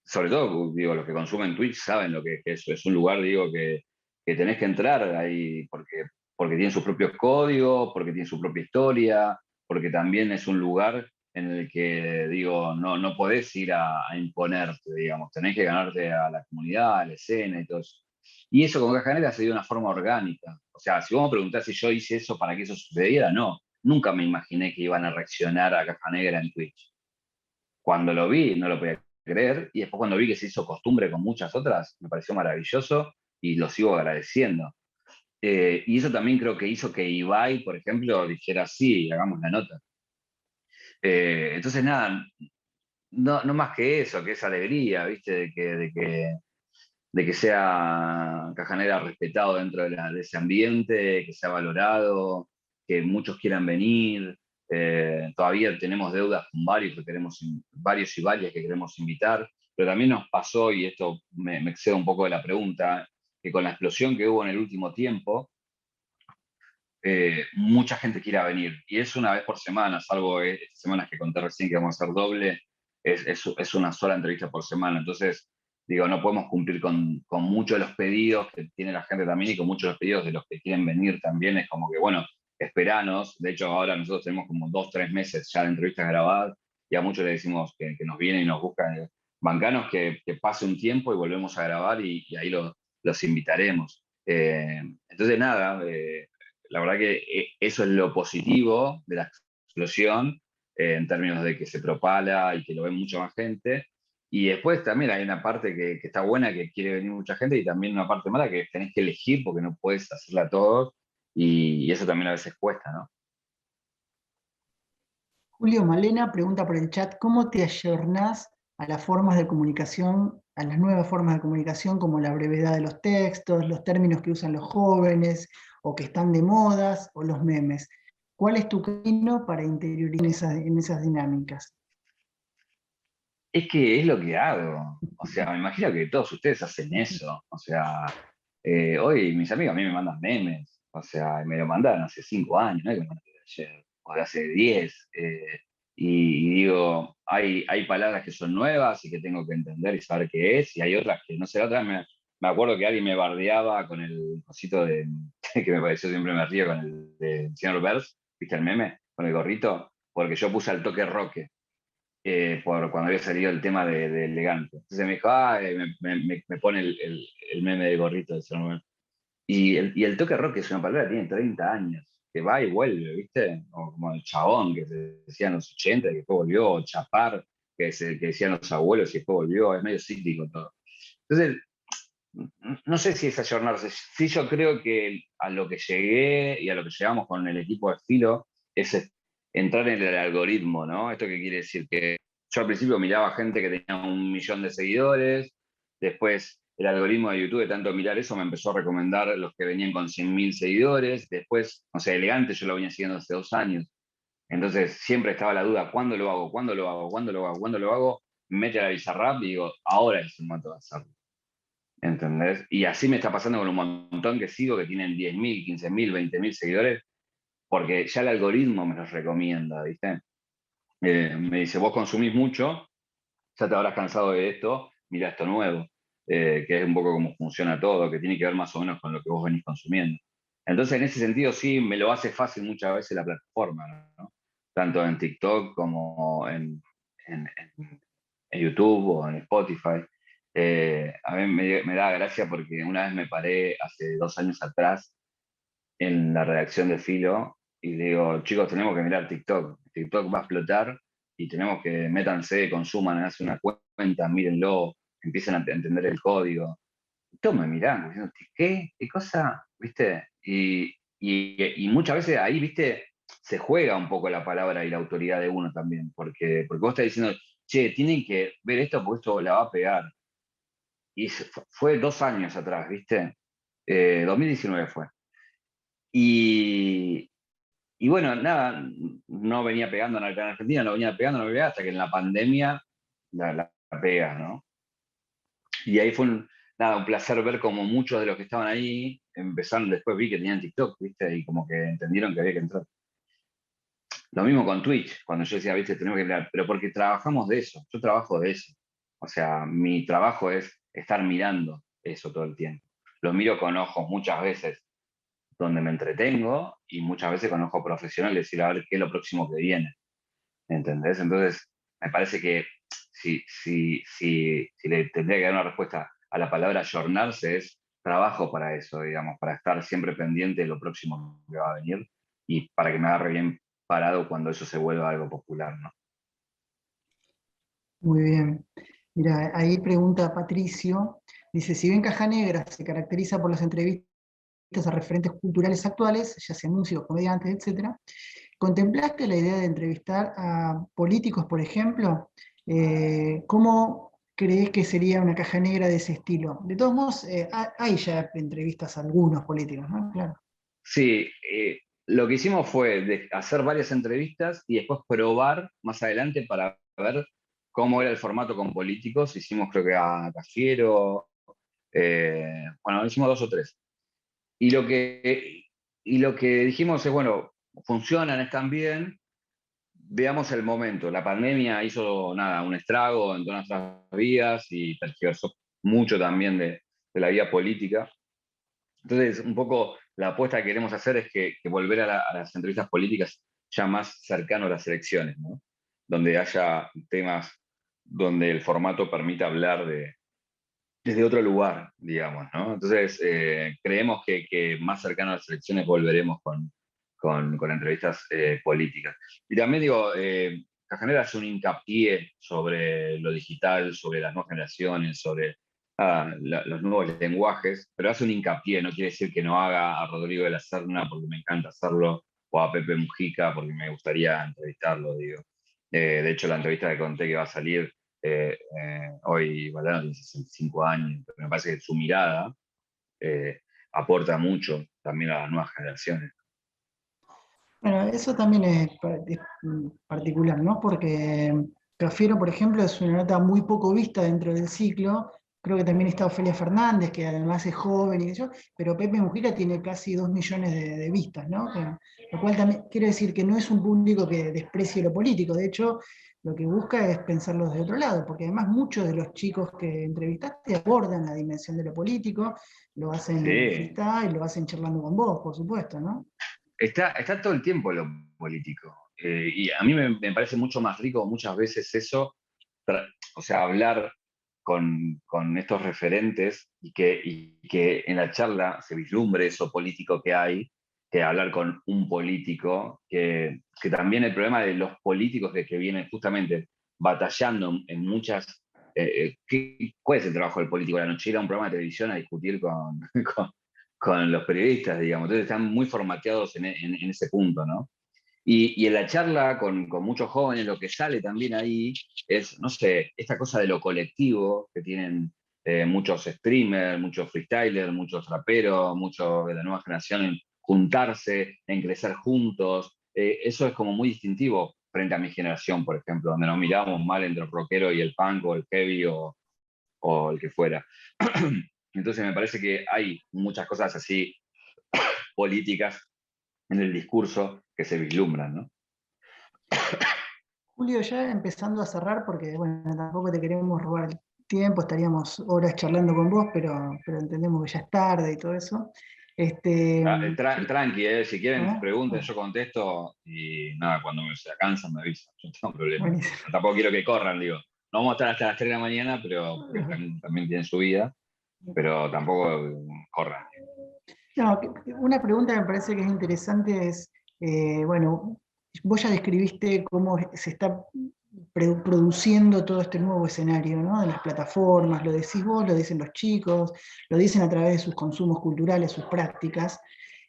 Sobre todo, digo, los que consumen Twitch saben lo que es eso. Es un lugar, digo, que tenés que entrar ahí porque tiene sus propios códigos, porque tiene su propia historia, porque también es un lugar en el que, digo, no podés ir a imponerte, digamos. Tenés que ganarte a la comunidad, a la escena y todo eso. Y eso con Caja Negra se dio de una forma orgánica. O sea, si vos me preguntás si yo hice eso para que eso sucediera, no. Nunca me imaginé que iban a reaccionar a Caja Negra en Twitch. Cuando lo vi, no lo podía creer, y después cuando vi que se hizo costumbre con muchas otras, me pareció maravilloso y lo sigo agradeciendo. Y eso también creo que hizo que Ibai, por ejemplo, dijera, sí, hagamos la nota. Entonces, nada, no más que eso, que esa alegría, ¿viste? De que sea Cajanera respetado dentro de ese ambiente, que sea valorado, que muchos quieran venir. Todavía tenemos deudas con varios y varias que queremos invitar, pero también nos pasó, y esto me excedo un poco de la pregunta, que con la explosión que hubo en el último tiempo, mucha gente quiera venir. Y es una vez por semana, salvo estas semanas que conté recién que vamos a hacer doble, es una sola entrevista por semana. Entonces, digo, no podemos cumplir con muchos de los pedidos que tiene la gente también y con muchos de los pedidos de los que quieren venir también. Es como que, bueno, esperanos. De hecho, ahora nosotros tenemos como 2, 3 meses ya de entrevistas grabadas y a muchos les decimos que nos vienen y nos buscan. Bancanos que pase un tiempo y volvemos a grabar y ahí los invitaremos. Entonces, nada, la verdad que eso es lo positivo de la explosión, en términos de que se propala y que lo ve mucha más gente. Y después también hay una parte que está buena, que quiere venir mucha gente, y también una parte mala que tenés que elegir porque no puedes hacerla a todos, y eso también a veces cuesta, ¿no? Julio Malena pregunta por el chat, ¿cómo te ayornás a las formas de comunicación, a las nuevas formas de comunicación como la brevedad de los textos, los términos que usan los jóvenes o que están de modas o los memes? ¿Cuál es tu camino para interiorizar en esas dinámicas? Es que es lo que hago. O sea, me imagino que todos ustedes hacen eso. O sea, hoy mis amigos a mí me mandan memes. O sea, me lo mandaron hace 5 años, no es que me lo mandaron ayer, o de hace 10. Y digo, hay palabras que son nuevas y que tengo que entender y saber qué es, y hay otras que no sé, la otra vez me acuerdo que alguien me bardeaba con el cosito de, que me pareció, siempre me río, con el de señor Burns, ¿viste el meme? Con el gorrito, porque yo puse al toque Roque, por cuando había salido el tema de elegante. Entonces me dijo, me pone el meme del gorrito de señor Burns. Y el toque rock es una palabra que tiene 30 años, que va y vuelve, ¿viste? O como el chabón que se decía en los 80 y que después volvió, o chapar, que decían los abuelos y después volvió, es medio cíclico todo. Entonces, no sé si es ayornarse, sí yo creo que a lo que llegué y a lo que llegamos con el equipo de Filo es entrar en el algoritmo, ¿no? ¿Esto qué quiere decir? Que yo al principio miraba gente que tenía 1 millón de seguidores, después el algoritmo de YouTube, de tanto mirar eso, me empezó a recomendar los que venían con 100.000 seguidores, después, no sé, Elegante yo lo venía siguiendo hace 2 años, entonces siempre estaba la duda, ¿cuándo lo hago? ¿Cuándo lo hago? ¿Cuándo lo hago? ¿Cuándo lo hago? Me mete a la Bizarrap y digo, ahora es el momento de hacerlo. ¿Entendés? Y así me está pasando con un montón que sigo que tienen 10.000, 15.000, 20.000 seguidores, porque ya el algoritmo me los recomienda, ¿viste? Me dice, vos consumís mucho, ya te habrás cansado de esto, mira esto nuevo, que es un poco cómo funciona todo, que tiene que ver más o menos con lo que vos venís consumiendo. Entonces, en ese sentido, sí, me lo hace fácil muchas veces la plataforma, ¿no? Tanto en TikTok como en YouTube o en Spotify. A mí me da gracia porque una vez me paré hace 2 años atrás en la redacción de Filo y digo, chicos, tenemos que mirar TikTok. TikTok va a explotar y tenemos que, métanse, consuman, hacen una cuenta, mírenlo, empiecen a entender el código. Y todos me miran, diciendo, ¿qué? ¿Qué cosa? ¿Viste? Y muchas veces ahí, ¿viste? Se juega un poco la palabra y la autoridad de uno también, porque vos estás diciendo, che, tienen que ver esto porque esto la va a pegar. Y fue 2 años atrás, ¿viste? 2019 fue. Y bueno, nada, no venía pegando en Argentina, no venía pegando, hasta que en la pandemia la pega, ¿no? Y ahí fue un placer ver como muchos de los que estaban ahí empezaron, después vi que tenían TikTok, ¿viste? Y como que entendieron que había que entrar. Lo mismo con Twitch, cuando yo decía, ¿viste? Tenemos que entrar, pero porque trabajamos de eso, yo trabajo de eso. O sea, mi trabajo es estar mirando eso todo el tiempo. Lo miro con ojos muchas veces donde me entretengo y muchas veces con ojo profesional, decir, a ver qué es lo próximo que viene. ¿Entendés? Entonces, me parece que si le tendría que dar una respuesta a la palabra ayornarse, es trabajo para eso, digamos, para estar siempre pendiente de lo próximo que va a venir y para que me agarre bien parado cuando eso se vuelva algo popular, ¿no? Muy bien. Mira, ahí pregunta Patricio, dice, si bien Caja Negra se caracteriza por las entrevistas a referentes culturales actuales, ya sea músicos, comediantes, etc., ¿contemplaste la idea de entrevistar a políticos, por ejemplo? ¿Cómo crees que sería una Caja Negra de ese estilo? De todos modos, hay ya entrevistas a algunos políticos, ¿no? Claro. Sí, lo que hicimos fue hacer varias entrevistas y después probar más adelante para ver cómo era el formato con políticos. Hicimos creo que a Cafiero, bueno, hicimos 2 o 3. Y lo que dijimos es, bueno, funcionan, están bien, veamos el momento. La pandemia hizo un estrago en todas nuestras vidas y tergiversó mucho también de la vida política. Entonces, un poco la apuesta que queremos hacer es que volver a las entrevistas políticas ya más cercano a las elecciones, ¿no? Donde haya temas donde el formato permita hablar desde otro lugar, digamos, ¿no? Entonces, creemos que más cercano a las elecciones volveremos con entrevistas políticas. Y también digo, Caja Negra hace un hincapié sobre lo digital, sobre las nuevas generaciones, sobre los nuevos lenguajes, pero hace un hincapié, no quiere decir que no haga a Rodrigo de la Serna porque me encanta hacerlo, o a Pepe Mujica porque me gustaría entrevistarlo, digo. De hecho, la entrevista que conté que va a salir hoy, Valdano tiene 65 años, pero me parece que su mirada aporta mucho también a las nuevas generaciones. Bueno, eso también es particular, ¿no? Porque Cafiero, por ejemplo, es una nota muy poco vista dentro del ciclo. Creo que también está Ofelia Fernández, que además es joven y qué sé yo, pero Pepe Mujica tiene casi 2 millones de vistas, ¿no? Lo cual también quiere decir que no es un público que desprecie lo político. De hecho, lo que busca es pensarlo desde otro lado, porque además muchos de los chicos que entrevistaste abordan la dimensión de lo político, lo hacen en Sí, freestyle, lo hacen charlando con vos, por supuesto, ¿no? está todo el tiempo lo político. Y a mí me parece mucho más rico muchas veces eso, o sea, hablar con estos referentes y que en la charla se vislumbre eso político que hay, que hablar con un político, que también el problema de los políticos de que vienen justamente batallando en muchas... ¿cuál es el trabajo del político de la noche? Ir a un programa de televisión a discutir con los periodistas, digamos. Entonces están muy formateados en ese punto, ¿no? Y en la charla con muchos jóvenes, lo que sale también ahí es, no sé, esta cosa de lo colectivo que tienen muchos streamers, muchos freestylers, muchos raperos, muchos de la nueva generación en juntarse, en crecer juntos. Eso es como muy distintivo frente a mi generación, por ejemplo, donde nos mirábamos mal entre el rockero y el punk o el heavy o el que fuera. Entonces me parece que hay muchas cosas así políticas en el discurso que se vislumbran, ¿no? Julio, ya empezando a cerrar, porque bueno, tampoco te queremos robar el tiempo, estaríamos horas charlando con vos, pero entendemos que ya es tarde y todo eso. Tranqui, si quieren ¿No? pregunten, yo contesto y nada, cuando se cansan me avisan, yo no tengo problema. Buenísimo. Tampoco quiero que corran, digo. No vamos a estar hasta las 3 de la mañana, pero porque también tienen su vida, pero tampoco corran. No, una pregunta que me parece que es interesante es, bueno, vos ya describiste cómo se está produciendo todo este nuevo escenario, ¿no? De las plataformas, lo decís vos, lo dicen los chicos, lo dicen a través de sus consumos culturales, sus prácticas.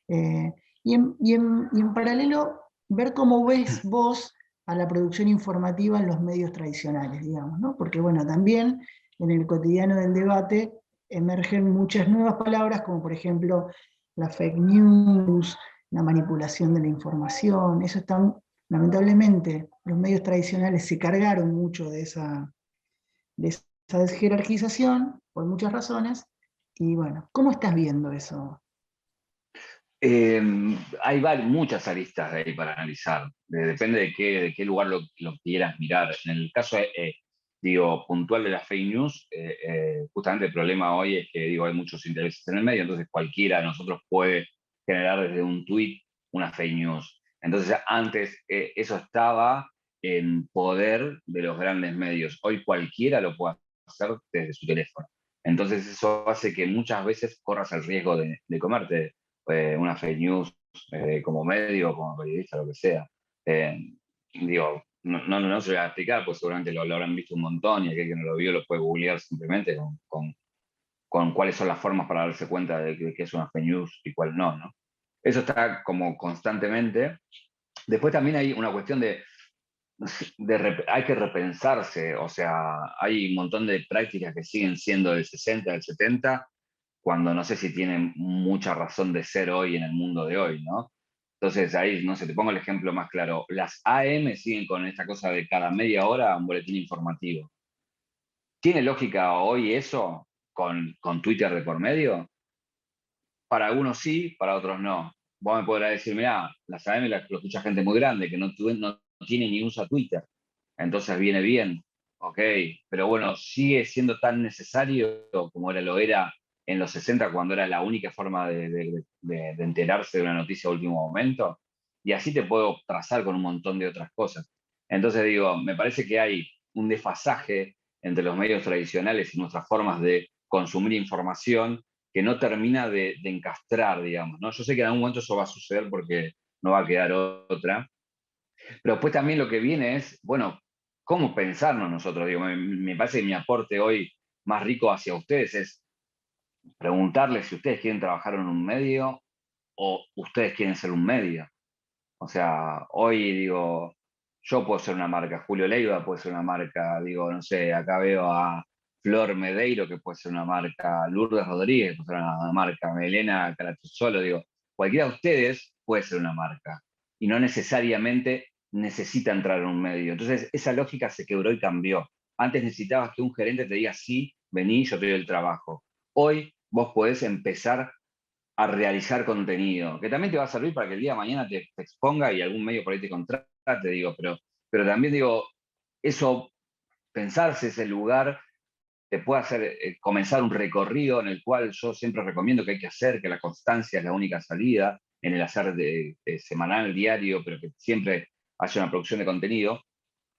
Y en paralelo, ver cómo ves vos a la producción informativa en los medios tradicionales, digamos, ¿no? Porque bueno, también en el cotidiano del debate emergen muchas nuevas palabras, como por ejemplo la fake news, la manipulación de la información. Eso está, lamentablemente, los medios tradicionales se cargaron mucho de esa desjerarquización por muchas razones. Y bueno, ¿cómo estás viendo eso? Hay muchas aristas de ahí para analizar. Depende de qué lugar lo quieras mirar. En el caso, digo, puntual de las fake news, justamente el problema hoy es que digo, hay muchos intereses en el medio, entonces cualquiera de nosotros puede generar desde un tweet una fake news. Entonces antes eso estaba en poder de los grandes medios. Hoy cualquiera lo puede hacer desde su teléfono. Entonces eso hace que muchas veces corras el riesgo de comerte una fake news como medio, como periodista, lo que sea. Digo, no se lo voy a explicar, pues seguramente lo habrán visto un montón y aquel que no lo vio lo puede googlear simplemente con cuáles son las formas para darse cuenta de que es una fake news y cuál no, ¿no? Eso está como constantemente. Después también hay una cuestión hay que repensarse, o sea, hay un montón de prácticas que siguen siendo del 60, del 70, cuando no sé si tienen mucha razón de ser hoy en el mundo de hoy, ¿no? Entonces ahí, no sé, te pongo el ejemplo más claro. Las AM siguen con esta cosa de cada media hora un boletín informativo. ¿Tiene lógica hoy eso con Twitter de por medio? Para algunos sí, para otros no. Vos me podrás decir, mirá, las AM lo escucha gente muy grande que no tiene ni usa Twitter. Entonces viene bien, ok, pero bueno, sigue siendo tan necesario como lo era en los 60 cuando era la única forma de enterarse de una noticia a último momento. Y así te puedo trazar con un montón de otras cosas. Entonces digo, me parece que hay un desfasaje entre los medios tradicionales y nuestras formas de consumir información que no termina de encastrar, digamos, ¿no? Yo sé que en algún momento eso va a suceder porque no va a quedar otra, pero después también lo que viene es, bueno, ¿cómo pensarnos nosotros? Digo, me parece que mi aporte hoy más rico hacia ustedes es preguntarles si ustedes quieren trabajar en un medio o ustedes quieren ser un medio. O sea, hoy digo, yo puedo ser una marca, Julio Leiva puede ser una marca, digo, no sé, acá veo a Flor Medeiro que puede ser una marca, Lourdes Rodríguez puede ser una marca, Melena Carachosolo, digo, cualquiera de ustedes puede ser una marca y no necesariamente necesita entrar en un medio. Entonces, esa lógica se quebró y cambió. Antes necesitabas que un gerente te diga, sí, vení, yo te doy el trabajo. Hoy vos podés empezar a realizar contenido, que también te va a servir para que el día de mañana te exponga y algún medio por ahí te contrate, digo, pero también digo, eso, pensarse ese lugar, te puede hacer comenzar un recorrido en el cual yo siempre recomiendo que hay que hacer, que la constancia es la única salida en el hacer de semanal, diario, pero que siempre haya una producción de contenido.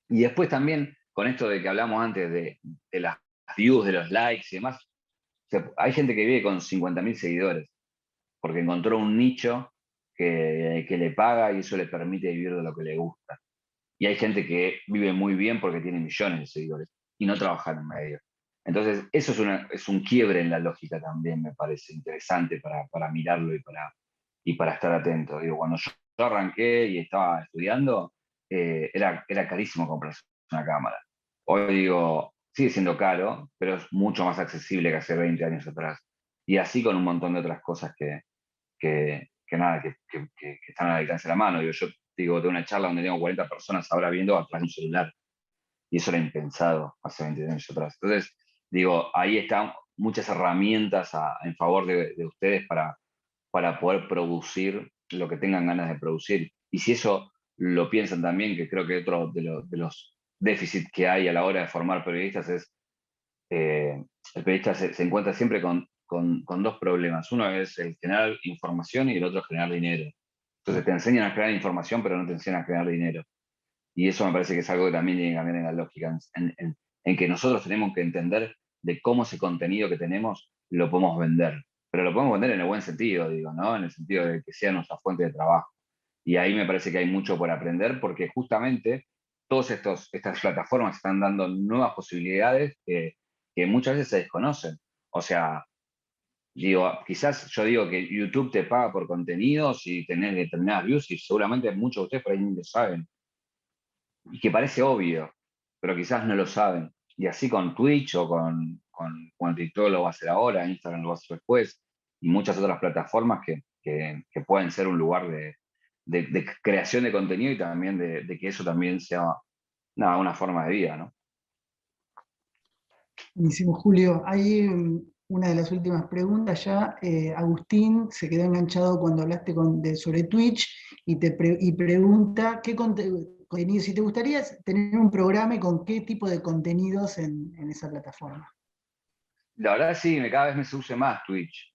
Y después también, con esto de que hablamos antes de las views, de los likes y demás, hay gente que vive con 50.000 seguidores, porque encontró un nicho que le paga y eso le permite vivir de lo que le gusta. Y hay gente que vive muy bien porque tiene millones de seguidores y no trabaja en medio. Entonces, eso es un quiebre en la lógica también, me parece interesante para mirarlo y para estar atento. Digo, cuando yo arranqué y estaba estudiando, era carísimo comprarse una cámara. Hoy digo, sigue siendo caro, pero es mucho más accesible que hace 20 años atrás. Y así con un montón de otras cosas que están al alcance de la mano. Yo digo, tengo una charla donde tengo 40 personas ahora viendo atrás de un celular. Y eso era impensado hace 20 años atrás. Entonces, digo, ahí están muchas herramientas en favor de ustedes para poder producir lo que tengan ganas de producir. Y si eso lo piensan también, que creo que otro de los déficits que hay a la hora de formar periodistas es, el periodista se encuentra siempre con dos problemas. Uno es el generar información y el otro es generar dinero. Entonces te enseñan a generar información, pero no te enseñan a generar dinero. Y eso me parece que es algo que también tiene que cambiar en la lógica, en que nosotros tenemos que entender de cómo ese contenido que tenemos lo podemos vender. Pero lo podemos vender en el buen sentido, digo, ¿no? En el sentido de que sea nuestra fuente de trabajo. Y ahí me parece que hay mucho por aprender porque justamente todas estas plataformas están dando nuevas posibilidades que muchas veces se desconocen. O sea, digo, quizás yo digo que YouTube te paga por contenidos y tenés determinadas views y seguramente muchos de ustedes por ahí ni lo saben. Y que parece obvio, pero quizás no lo saben. Y así con Twitch o con TikTok lo va a hacer ahora, Instagram lo va a hacer después, y muchas otras plataformas que pueden ser un lugar de creación de contenido y también de que eso también sea una forma de vida, ¿no? Buenísimo, Julio. Hay una de las últimas preguntas ya. Agustín se quedó enganchado cuando hablaste sobre Twitch y pregunta qué contenido, si te gustaría tener un programa y con qué tipo de contenidos en esa plataforma. La verdad sí, cada vez me se use más Twitch.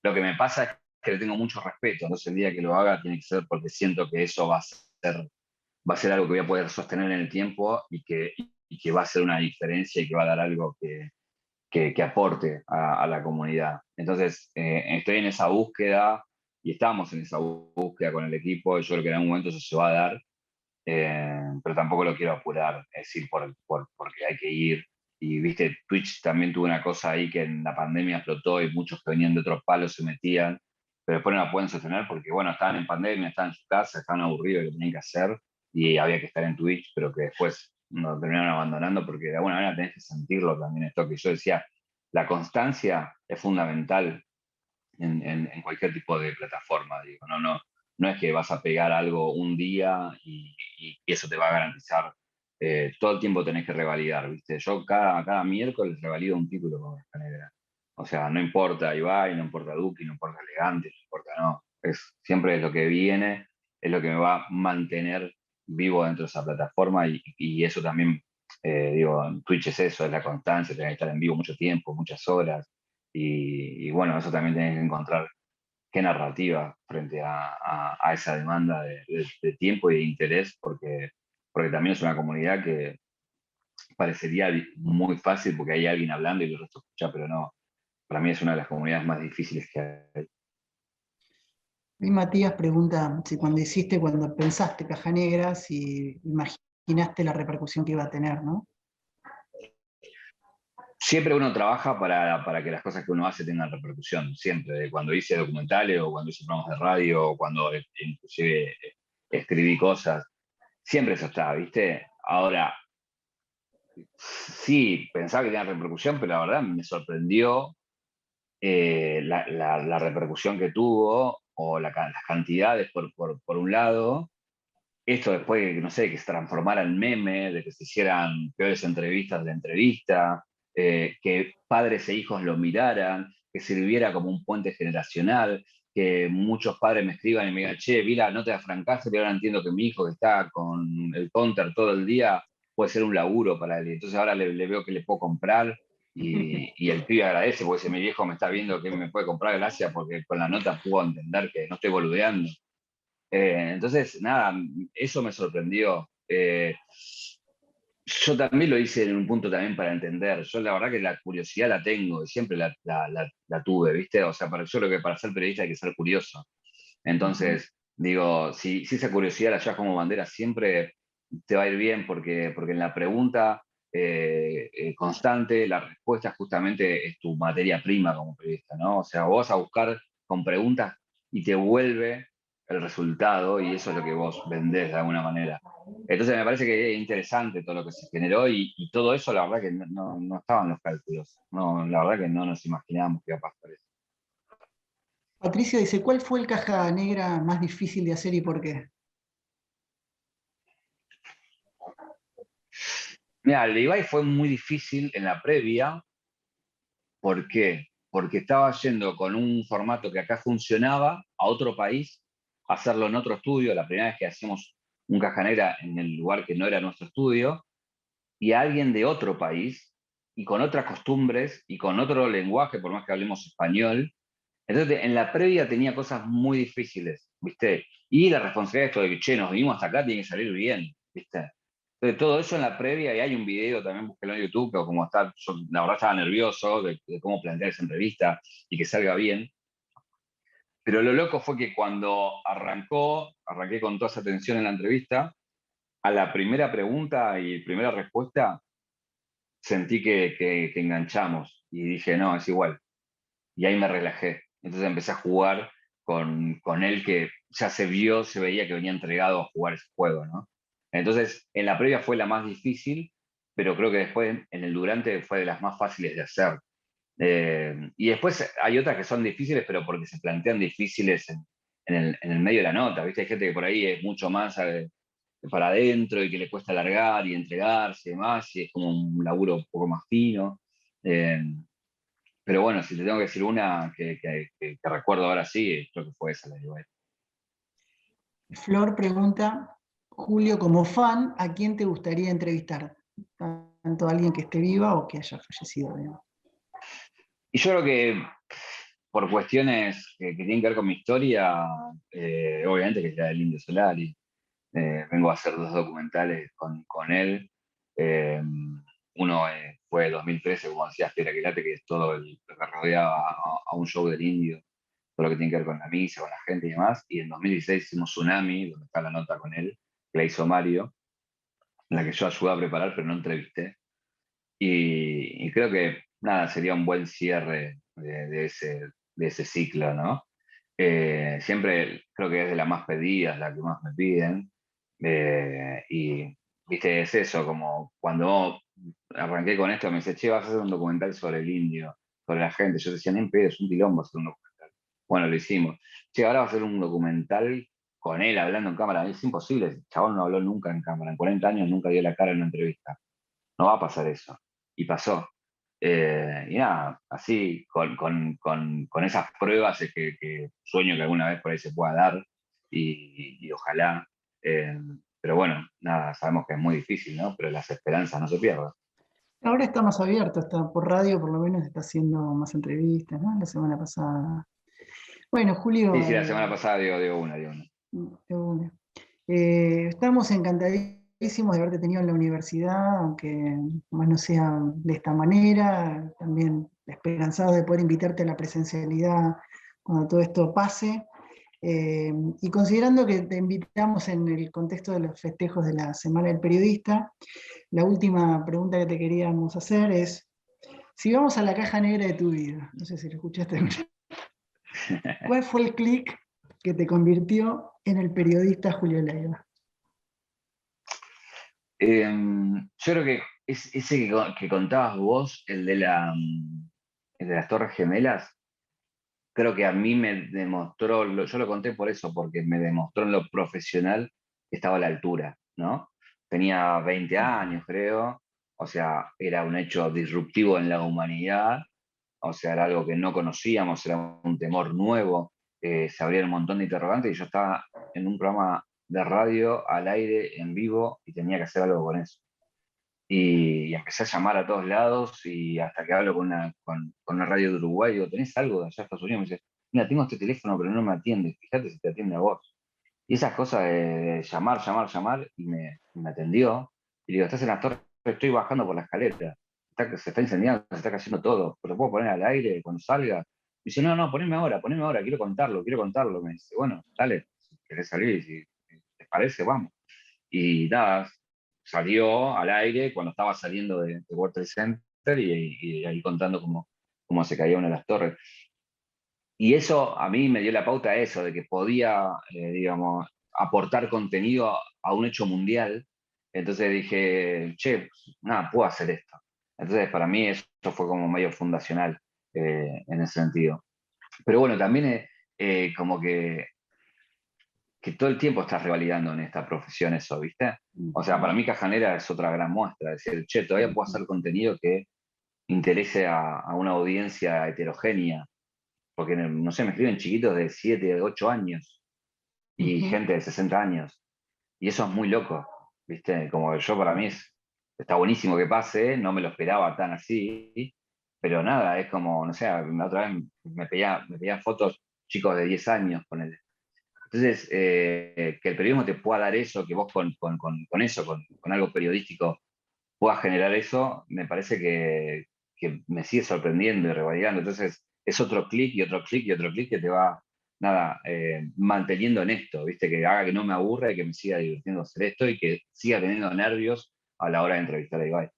Lo que me pasa es que le tengo mucho respeto, entonces el día que lo haga tiene que ser porque siento que eso va a ser algo que voy a poder sostener en el tiempo y que va a ser una diferencia y que va a dar algo que aporte a la comunidad. Entonces, estoy en esa búsqueda y estamos en esa búsqueda con el equipo. Yo creo que en algún momento eso se va a dar, pero tampoco lo quiero apurar, es decir, porque hay que ir. Y viste, Twitch también tuvo una cosa ahí que en la pandemia explotó y muchos que venían de otros palos se metían, pero después no la pueden sostener porque, bueno, estaban en pandemia, estaban en su casa, estaban aburridos de lo que tenían que hacer y había que estar en Twitch, pero que después nos terminaron abandonando porque de alguna manera tenés que sentirlo también esto que yo decía, la constancia es fundamental en cualquier tipo de plataforma, digo, no es que vas a pegar algo un día y eso te va a garantizar. Todo el tiempo tenés que revalidar, ¿viste? Yo cada miércoles revalido un título con Caja Negra. O sea, no importa Ibai, no importa Duki, no importa Elegante, no importa, no. Siempre es lo que viene, es lo que me va a mantener vivo dentro de esa plataforma y eso también, digo, Twitch es eso, es la constancia, tenés que estar en vivo mucho tiempo, muchas horas. Y bueno, eso también tenés que encontrar qué narrativa frente a esa demanda de tiempo y de interés, porque también es una comunidad que parecería muy fácil porque hay alguien hablando y el resto escucha, pero no. Para mí es una de las comunidades más difíciles que hay. Y Matías pregunta si cuando pensaste Caja Negra, si imaginaste la repercusión que iba a tener, ¿no? Siempre uno trabaja para que las cosas que uno hace tengan repercusión, siempre. Cuando hice documentales o cuando hice programas de radio o cuando inclusive escribí cosas, siempre eso está, ¿viste? Ahora, sí, pensaba que tenía repercusión, pero la verdad me sorprendió la repercusión que tuvo o las cantidades por un lado. Esto después, no sé, que se transformara en meme, de que se hicieran peores entrevistas de entrevista, que padres e hijos lo miraran, que sirviera como un puente generacional, que muchos padres me escriban y me digan, che, vi la nota de Francastre y ahora entiendo que mi hijo que está con el counter todo el día puede ser un laburo para él. Entonces ahora le veo que le puedo comprar y el pibe agradece porque dice, mi viejo me está viendo que me puede comprar, gracias, porque con la nota puedo entender que no estoy boludeando. Entonces, nada, eso me sorprendió. Yo también lo hice en un punto también para entender. Yo la verdad que la curiosidad la tengo y siempre la tuve, ¿viste? O sea, yo creo que para ser periodista hay que ser curioso. Entonces, digo, si esa curiosidad la llevas como bandera siempre te va a ir bien porque en la pregunta constante, la respuesta justamente es tu materia prima como periodista, ¿no? O sea, vos vas a buscar con preguntas y te vuelve el resultado y eso es lo que vos vendés de alguna manera. Entonces me parece que es interesante todo lo que se generó y todo eso la verdad que no estaban los cálculos. No, la verdad que no nos imaginábamos que iba a pasar eso. Patricia dice, ¿cuál fue el caja negra más difícil de hacer y por qué? Mira, el de Ibai fue muy difícil en la previa. ¿Por qué? Porque estaba yendo con un formato que acá funcionaba a otro país, a hacerlo en otro estudio, la primera vez que hacíamos un caja negra en el lugar que no era nuestro estudio, y a alguien de otro país, y con otras costumbres, y con otro lenguaje, por más que hablemos español. Entonces, en la previa tenía cosas muy difíciles, ¿viste? Y la responsabilidad de esto de que, che, nos vinimos hasta acá, tiene que salir bien, ¿viste? Entonces, todo eso en la previa, y hay un video también, búsquelo en YouTube, pero como está, yo la verdad estaba nervioso de cómo plantear esa entrevista y que salga bien. Pero lo loco fue que cuando arranqué con toda esa atención en la entrevista, a la primera pregunta y primera respuesta, sentí que enganchamos y dije, no, es igual. Y ahí me relajé. Entonces empecé a jugar con él que ya se veía que venía entregado a jugar ese juego, ¿no? Entonces, en la previa fue la más difícil, pero creo que después en el durante fue de las más fáciles de hacer. Y después hay otras que son difíciles, pero porque se plantean difíciles en el medio de la nota, ¿viste? Hay gente que por ahí es mucho más para adentro y que le cuesta alargar y entregarse y demás, y es como un laburo un poco más fino. Eh, pero bueno, si te tengo que decir una que recuerdo ahora sí, creo que fue esa la de Ibai. Flor pregunta, Julio, como fan, ¿a quién te gustaría entrevistar? Tanto a alguien que esté viva o que haya fallecido, digamos. Y yo creo que por cuestiones que tienen que ver con mi historia, obviamente que es la del Indio Solari. Vengo a hacer 2 documentales con él. Eh, Uno fue 2013, como decías, Piedra Quilate, que es todo lo que rodeaba a un show del Indio, todo lo que tiene que ver con la misa, con la gente y demás. Y en 2016 hicimos Tsunami, donde está la nota con él, que la hizo Mario, en la que yo ayudé a preparar, pero no entrevisté. Y creo que, nada, sería un buen cierre de ese ciclo, ¿no? Siempre creo que es de las más pedidas, la que más me piden. Y, viste, es eso, como cuando arranqué con esto, me dice, che, vas a hacer un documental sobre el indio, sobre la gente. Yo decía, ni en pedo, es un quilombo hacer un documental. Bueno, lo hicimos. Che, ahora va a hacer un documental con él hablando en cámara. Es imposible, el chabón no habló nunca en cámara. En 40 años nunca dio la cara en una entrevista. No va a pasar eso. Y pasó. Y nada, así, con esas pruebas es que sueño que alguna vez por ahí se pueda dar y ojalá. eh, pero bueno, nada, sabemos que es muy difícil, ¿no? Pero las esperanzas no se pierdan. Ahora está más abierto, está por radio, por lo menos está haciendo más entrevistas, ¿no? La semana pasada. Bueno, Julio, Sí, sí, la semana pasada dio una. de una. Estamos encantadísimos de haberte tenido en la universidad, aunque más no sea de esta manera, también esperanzados de poder invitarte a la presencialidad cuando todo esto pase. Y considerando que te invitamos en el contexto de los festejos de la Semana del Periodista, la última pregunta que te queríamos hacer es, si vamos a la caja negra de tu vida, no sé si lo escuchaste, ¿cuál fue el clic que te convirtió en el periodista Julio Leiva? Yo creo que ese que contabas vos, el de las Torres Gemelas, creo que a mí me demostró, yo lo conté por eso, porque me demostró en lo profesional que estaba a la altura, ¿no? Tenía 20 años, creo, o sea, era un hecho disruptivo en la humanidad, o sea, era algo que no conocíamos, era un temor nuevo, se abrían un montón de interrogantes y yo estaba en un programa de radio al aire, en vivo, y tenía que hacer algo con eso. y empecé a llamar a todos lados y hasta que hablo con la radio de Uruguay, digo, ¿tenés algo de allá de Estados Unidos? Me dice, mira, tengo este teléfono pero no me atiende, fíjate si te atiende a vos. Y esas cosas de llamar, y me atendió. Y digo, estás en la torre, estoy bajando por la escalera, se está incendiando, se está cayendo todo, ¿pero puedo poner al aire cuando salga? Dice, no, poneme ahora, quiero contarlo. Me dice, bueno, dale, si querés salir, si te parece, vamos. Y nada, salió al aire cuando estaba saliendo de World Trade Center y ahí contando cómo se caía una de las torres. Y eso a mí me dio la pauta a eso, de que podía, digamos, aportar contenido a un hecho mundial. Entonces dije, che, pues, nada, puedo hacer esto. Entonces para mí eso fue como medio fundacional en ese sentido. Pero bueno, también como que todo el tiempo estás revalidando en esta profesión eso, ¿viste? O sea, para mí Cajanera es otra gran muestra, es decir, che, todavía puedo hacer contenido que interese a una audiencia heterogénea, porque, no sé, me escriben chiquitos de 7, 8 años y gente de 60 años, y eso es muy loco, ¿viste? Como que yo para mí está buenísimo que pase, no me lo esperaba tan así, pero nada, es como, no sé, la otra vez me pedían fotos chicos de 10 años, con el. Entonces, que el periodismo te pueda dar eso, que vos con eso, con algo periodístico, puedas generar eso, me parece que me sigue sorprendiendo y revalidando. Entonces, es otro clic y otro clic y otro clic que te va, nada, manteniendo en esto, ¿viste? Que haga que no me aburra y que me siga divirtiendo hacer esto y que siga teniendo nervios a la hora de entrevistar a Ibai.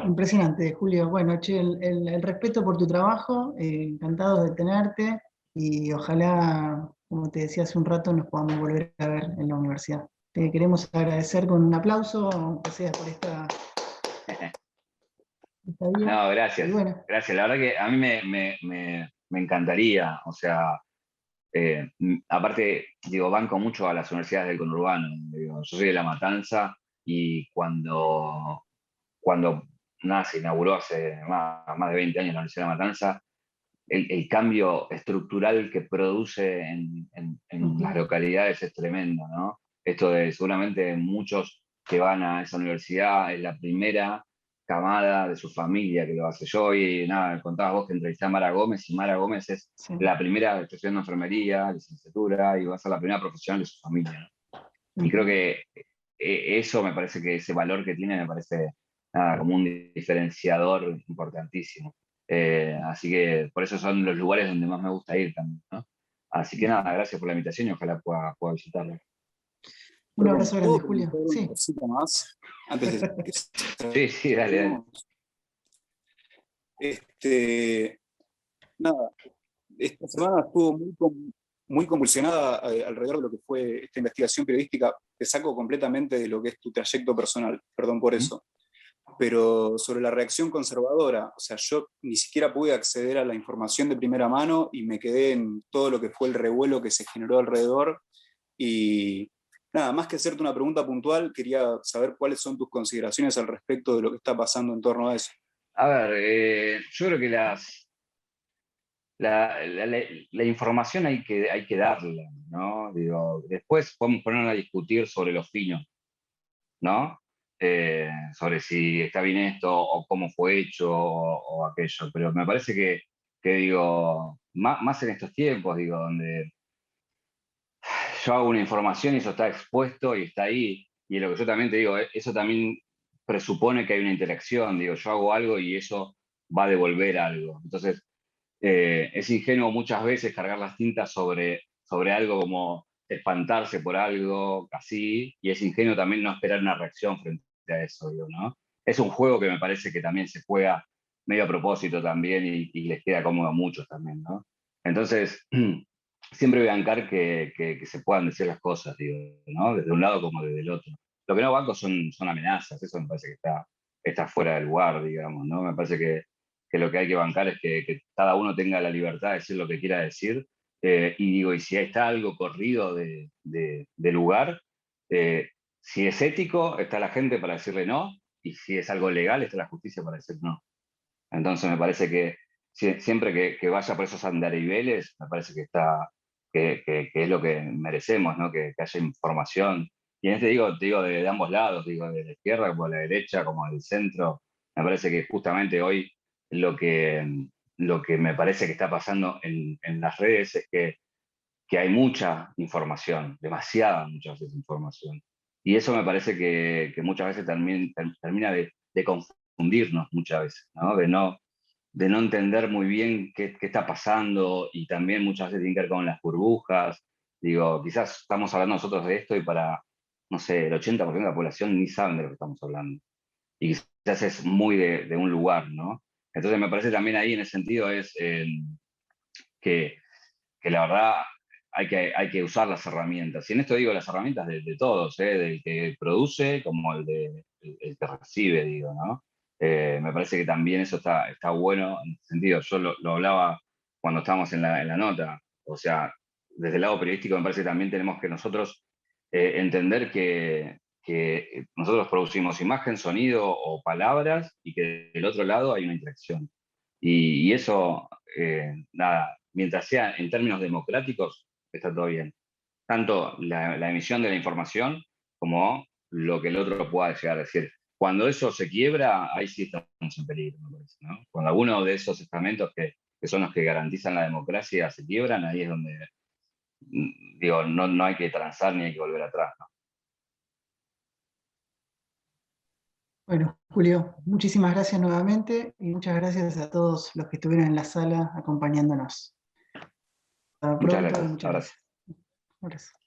Impresionante, Julio. Bueno, che, el respeto por tu trabajo, encantados de tenerte y ojalá, como te decía hace un rato, nos podamos volver a ver en la universidad. Te queremos agradecer con un aplauso, aunque sea por esta vía. No, gracias. Y bueno. Gracias. La verdad que a mí me encantaría, o sea, aparte, digo, banco mucho a las universidades del conurbano. Digo, yo soy de La Matanza y cuando nada, se inauguró hace más de 20 años la Universidad de La Matanza, el cambio estructural que produce en las localidades es tremendo, ¿no? Esto de seguramente muchos que van a esa universidad es la primera camada de su familia que lo hace. Yo y nada, contabas vos que entrevisté a Mara Gómez y Mara Gómez es la primera estudiando enfermería, licenciatura y va a ser la primera profesional de su familia, ¿no? Y creo que eso me parece que ese valor que tiene me parece nada, como un diferenciador importantísimo. Así que por eso son los lugares donde más me gusta ir también, ¿no? Así que nada, gracias por la invitación y ojalá pueda visitarlo. Un abrazo grande, Julio. Sí. Una cosita más antes de que Sí, dale. Nada, esta semana estuvo muy convulsionada alrededor de lo que fue esta investigación periodística. Te saco completamente de lo que es tu trayecto personal, perdón por eso. Pero sobre la reacción conservadora, o sea, yo ni siquiera pude acceder a la información de primera mano y me quedé en todo lo que fue el revuelo que se generó alrededor. Y nada, más que hacerte una pregunta puntual, quería saber cuáles son tus consideraciones al respecto de lo que está pasando en torno a eso. A ver, yo creo que la información hay que darla, ¿no? Digo, después podemos ponernos a discutir sobre los finos, ¿no? Sobre si está bien esto o cómo fue hecho o aquello, pero me parece que digo, más en estos tiempos, digo, donde yo hago una información y eso está expuesto y está ahí, y lo que yo también te digo, eso también presupone que hay una interacción, digo, yo hago algo y eso va a devolver algo. Entonces, es ingenuo muchas veces cargar las tintas sobre algo como espantarse por algo así, y es ingenuo también no esperar una reacción frente a eso, digo, ¿no? Es un juego que me parece que también se juega medio a propósito también y les queda cómodo a muchos también, ¿no? Entonces, siempre voy a bancar que se puedan decir las cosas, digo, ¿no? Desde un lado como desde el otro. Lo que no banco son amenazas, eso me parece que está fuera del lugar, digamos, ¿no? Me parece que lo que hay que bancar es que cada uno tenga la libertad de decir lo que quiera decir. Y digo, y si está algo corrido de lugar, si es ético, está la gente para decirle no, y si es algo legal, está la justicia para decir no. Entonces me parece que siempre que vaya por esos andariveles, me parece que es lo que merecemos, ¿no? Que haya información Y en este te digo de ambos lados, digo, de la izquierda como de la derecha, como del centro. Me parece que justamente hoy lo que me parece que está pasando en las redes es que hay mucha información, demasiada muchas veces información. Y eso me parece que muchas veces termina de confundirnos muchas veces, ¿no? De no entender muy bien qué está pasando, y también muchas veces tiene que ver con las burbujas. Digo, quizás estamos hablando nosotros de esto y para, no sé, el 80% de la población ni saben de lo que estamos hablando. Y quizás es muy de un lugar, ¿no? Entonces me parece también ahí en ese sentido es que la verdad hay que usar las herramientas. Y en esto digo las herramientas de todos, del que produce como el que recibe, digo, ¿no? Me parece que también eso está bueno en ese sentido. Yo lo hablaba cuando estábamos en la nota. O sea, desde el lado periodístico me parece que también tenemos que nosotros entender que nosotros producimos imagen, sonido o palabras, y que del otro lado hay una interacción. Y eso, nada, mientras sea en términos democráticos, está todo bien. Tanto la emisión de la información como lo que el otro pueda llegar a decir. Cuando eso se quiebra, ahí sí estamos en peligro, me parece, ¿no? Cuando alguno de esos estamentos que son los que garantizan la democracia se quiebran, ahí es donde, digo, no hay que transar ni hay que volver atrás, ¿no? Bueno, Julio, muchísimas gracias nuevamente y muchas gracias a todos los que estuvieron en la sala acompañándonos. Hasta Muchas pronto y gracias. muchas gracias.